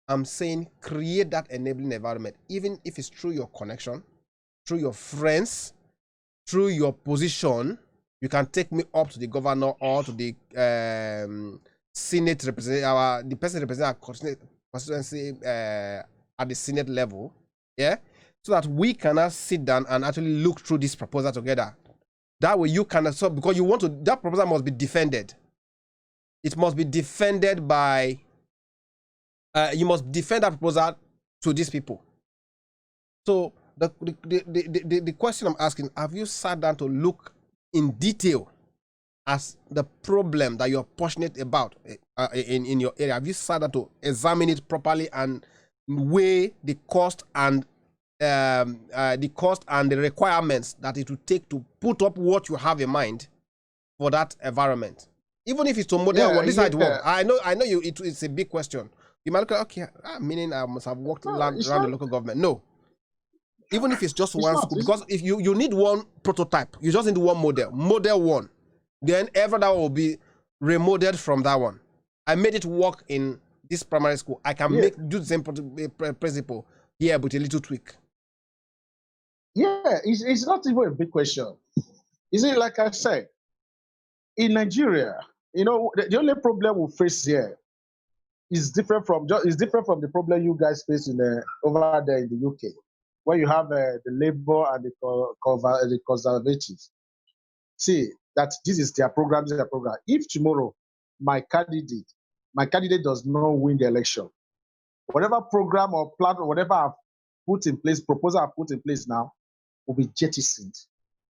I'm saying create that enabling environment, even if it's through your connection, through your friends, through your position. You can take me up to the governor or to the Senate representative, the person representing our constituency at the Senate level, yeah, so that we can now sit down and actually look through this proposal together. That way you can, so because you want to, that proposal must be defended. It must be defended by, you must defend that proposal to these people. So the question I'm asking, have you sat down to look in detail as the problem that you're passionate about in your area? Have you sat down to examine it properly and weigh the cost and the requirements that it would take to put up what you have in mind for that environment? Even if it's to model what this side work. I know you. It's a big question. You might look at, okay, meaning I must have worked around the local government. No. Even if it's just one school, because if you need one prototype, you just need one model one. Then every other will be remodeled from that one. I made it work in this primary school. I can do the same principle here with a little tweak. Yeah, it's not even a big question. Is it, like I said, in Nigeria, you know, the only problem we face here is different from the problem you guys face in over there in the UK, where you have the Labour and the Conservatives. See that this is their program. If tomorrow my candidate does not win the election, whatever program or plan or whatever I've put in place, proposal I've put in place now, will be jettisoned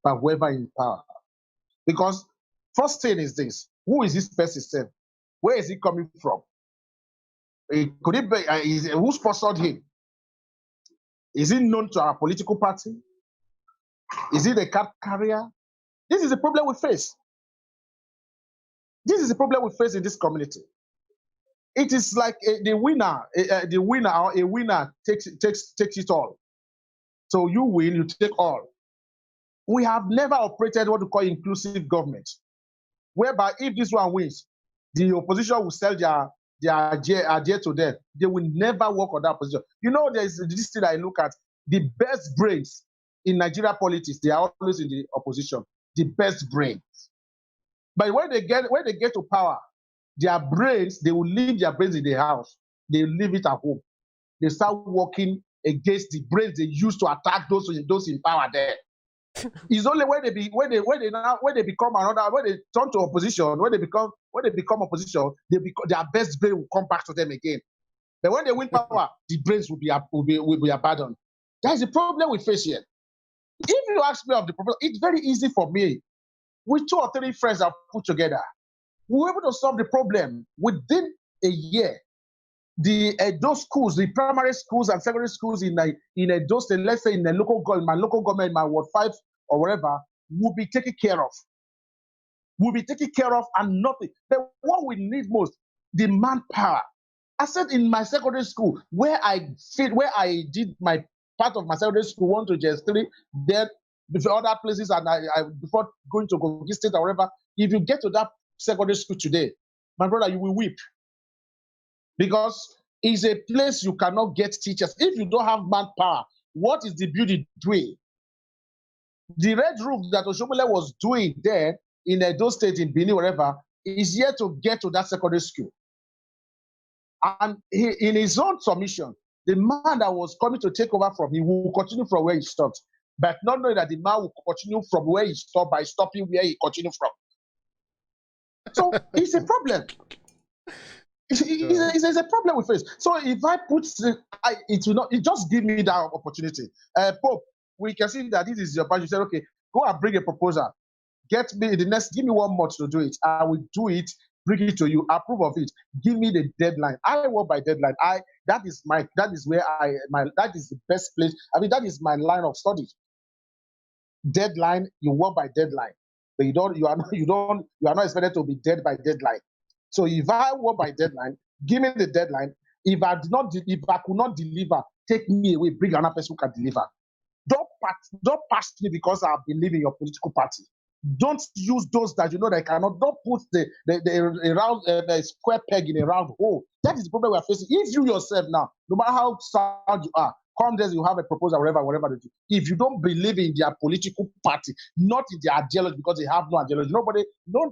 by whoever in power. Because first thing is this: who is this person? Where is he coming from? Could it be who sponsored him? Is he known to our political party? Is he the card carrier? This is the problem we face. This is the problem we face in this community. It is like the winner or a winner takes it all. So you win, you take all. We have never operated what we call inclusive government, whereby if this one wins, the opposition will sell their idea to them. They will never work on that position. You know, there's this thing I look at. The best brains in Nigeria politics, they are always in the opposition. The best brains. But when they get to power, their brains, they will leave their brains in the house. They leave it at home. They start working against the brains they use to attack those in power there. It's only when they become another, when they turn to opposition, when they become opposition, their best brain will come back to them again. But when they win power, the brains will be abandoned. That is the problem we face here. If you ask me of the problem, it's very easy for me. With 2 or 3 friends I've put together, we were able to solve the problem within a year. Those schools, the primary schools and secondary schools in those, let's say in the local government, my Ward 5 or whatever, will be taken care of. And nothing. But what we need most, the manpower. I said in my secondary school, where I did my part of my secondary school 1 to just 3, then before other places, and I before going to Kogi State or whatever, if you get to that secondary school today, my brother, you will weep. Because it's a place you cannot get teachers. If you don't have manpower, what is the building doing? The red roof that Oshomole was doing there in Edo State, in Benin, wherever, is yet to get to that secondary school. And in his own submission, the man that was coming to take over from him will continue from where he stopped, but not knowing that the man will continue from where he stopped by stopping where he continued from. So it's a problem. It's a problem we face. So if I put it just give me that opportunity. Pope, we can see that this is your budget. You said, okay, go and bring a proposal. Give me 1 month to do it. I will do it, bring it to you, approve of it. Give me the deadline. I work by deadline. That is the best place. I mean, that is my line of study. deadline, you work by deadline. But you are not expected to be dead by deadline. So if I work by deadline, give me the deadline. If I could not deliver, take me away, bring another person who can deliver. Don't pass me because I believe in your political party. Don't use those that you know they cannot. Don't put the square peg in a round hole. That is the problem we are facing. If you yourself now, no matter how sound you are, come there, you have a proposal, whatever they do. If you don't believe in their political party, not in their ideology, because they have no ideology, no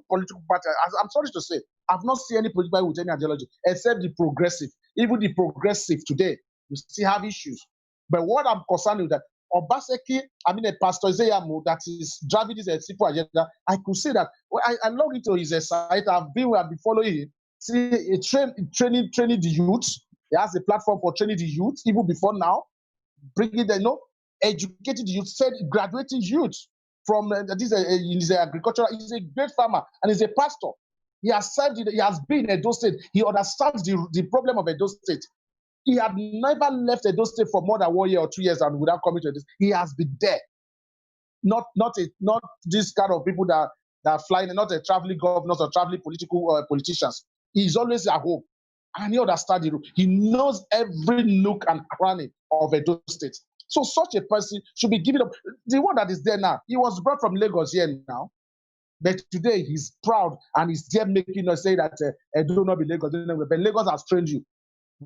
political party. I'm sorry to say, I've not seen any political party with any ideology except the progressive. Even the progressive today, you still have issues. But what I'm concerned with that, Obaseki, a Pastor Zeyamu that is driving this simple agenda, I could say that I log into his site. I've been following him. See, training the youth. He has a platform for training the youth, even before now, bringing the educating the youth, graduating youth from he's agricultural. He's a great farmer and he's a pastor. He has served. He has been in Edo State. He understands the problem of Edo State. He had never left Edo State for more than 1 year or 2 years and without coming to this. He has been there. Not this kind of people that are flying, not a traveling governors or traveling politicians. He's always at home. And he understands the rule. He knows every nook and cranny of Edo State. So such a person should be given up. The one that is there now, he was brought from Lagos here now. But today he's proud and he's there making us say that Edo not be Lagos. But Lagos has trained you.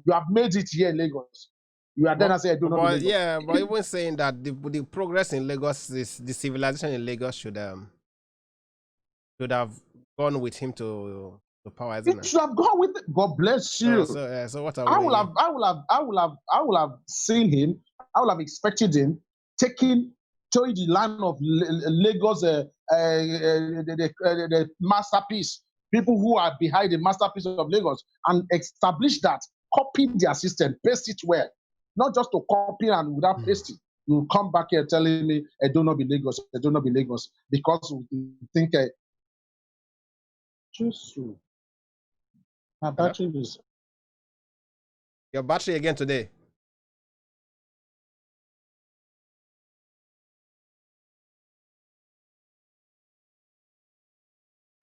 You have made it here in Lagos. You are then I say I don't know. Lagos. Yeah, but even saying that the progress in Lagos is the civilization in Lagos should have gone with him to power. Isn't it should have gone with it. God bless you. So what are I will have seen him. I will have expected him taking the line of Lagos, the masterpiece. People who are behind the masterpiece of Lagos and establish that. Copy their system, paste it well. Not just to copy and without pasting. You come back here telling me, I do not be Lagos, I do not be Lagos. Because we think, my battery is... Your battery again today?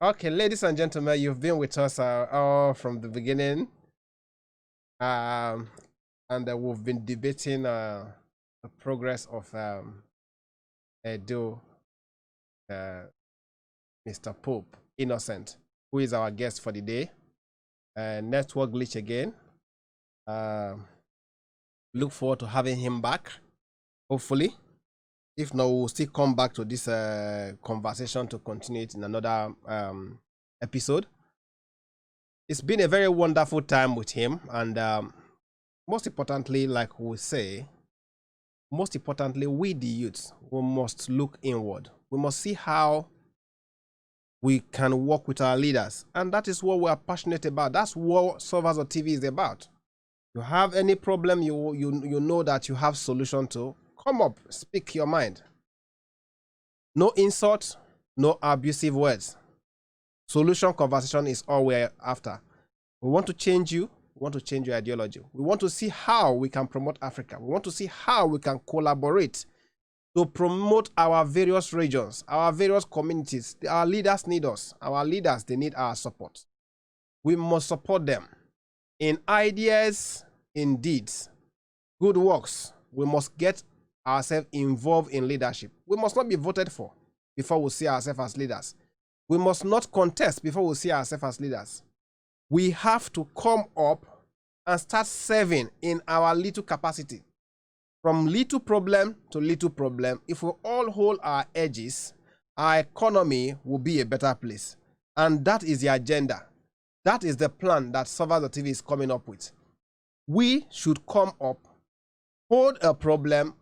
Okay, ladies and gentlemen, you've been with us all from the beginning. And we've been debating the progress of Edo, Mr. Pope Innocent, who is our guest for the day. Network glitch again. Look forward to having him back, hopefully. If not, we'll still come back to this conversation to continue it in another episode. It's been a very wonderful time with him, and most importantly, like we say, most importantly, we the youths, we must look inward. We must see how we can work with our leaders, and that is what we are passionate about. That's what Solvers of TV is about. You have any problem you know that you have solution to, come up, speak your mind. No insult, no abusive words. Solution conversation is all we're after. We want to change you. We want to change your ideology. We want to see how we can promote Africa. We want to see how we can collaborate to promote our various regions, our various communities. Our leaders need us. Our leaders, they need our support. We must support them in ideas, in deeds, good works. We must get ourselves involved in leadership. We must not be voted for before we see ourselves as leaders. We must not contest before we see ourselves as leaders. We have to come up and start serving in our little capacity. From little problem to little problem, if we all hold our edges, our economy will be a better place. And that is the agenda. That is the plan that Solvers of TV is coming up with. We should come up, hold a problem,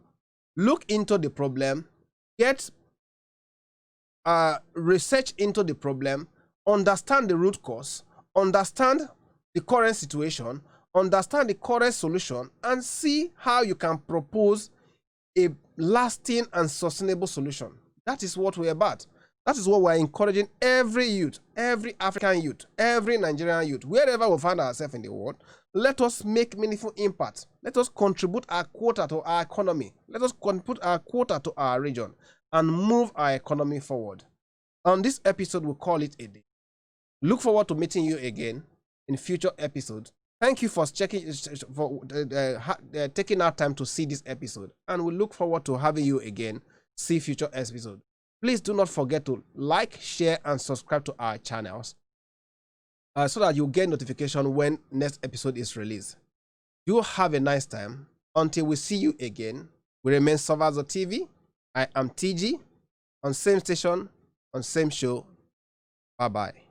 look into the problem, get research into the problem, understand the root cause, understand the current situation, understand the current solution, and see how you can propose a lasting and sustainable solution. That is what we're about. That is what we're encouraging every youth, every African youth, every Nigerian youth, wherever we find ourselves in the world. Let us make meaningful impact. Let us contribute our quota to our economy. Let us contribute our quota to our region. and move our economy forward. On this episode, we'll call it a day. Look forward to meeting you again in future episodes. Thank you for taking our time to see this episode, and we look forward to having you again see future episodes. Please do not forget to like, share, and subscribe to our channels so that you get notification when next episode is released. You have a nice time. Until we see you again, we remain Survivor TV. I am TG on same station, on same show. Bye-bye.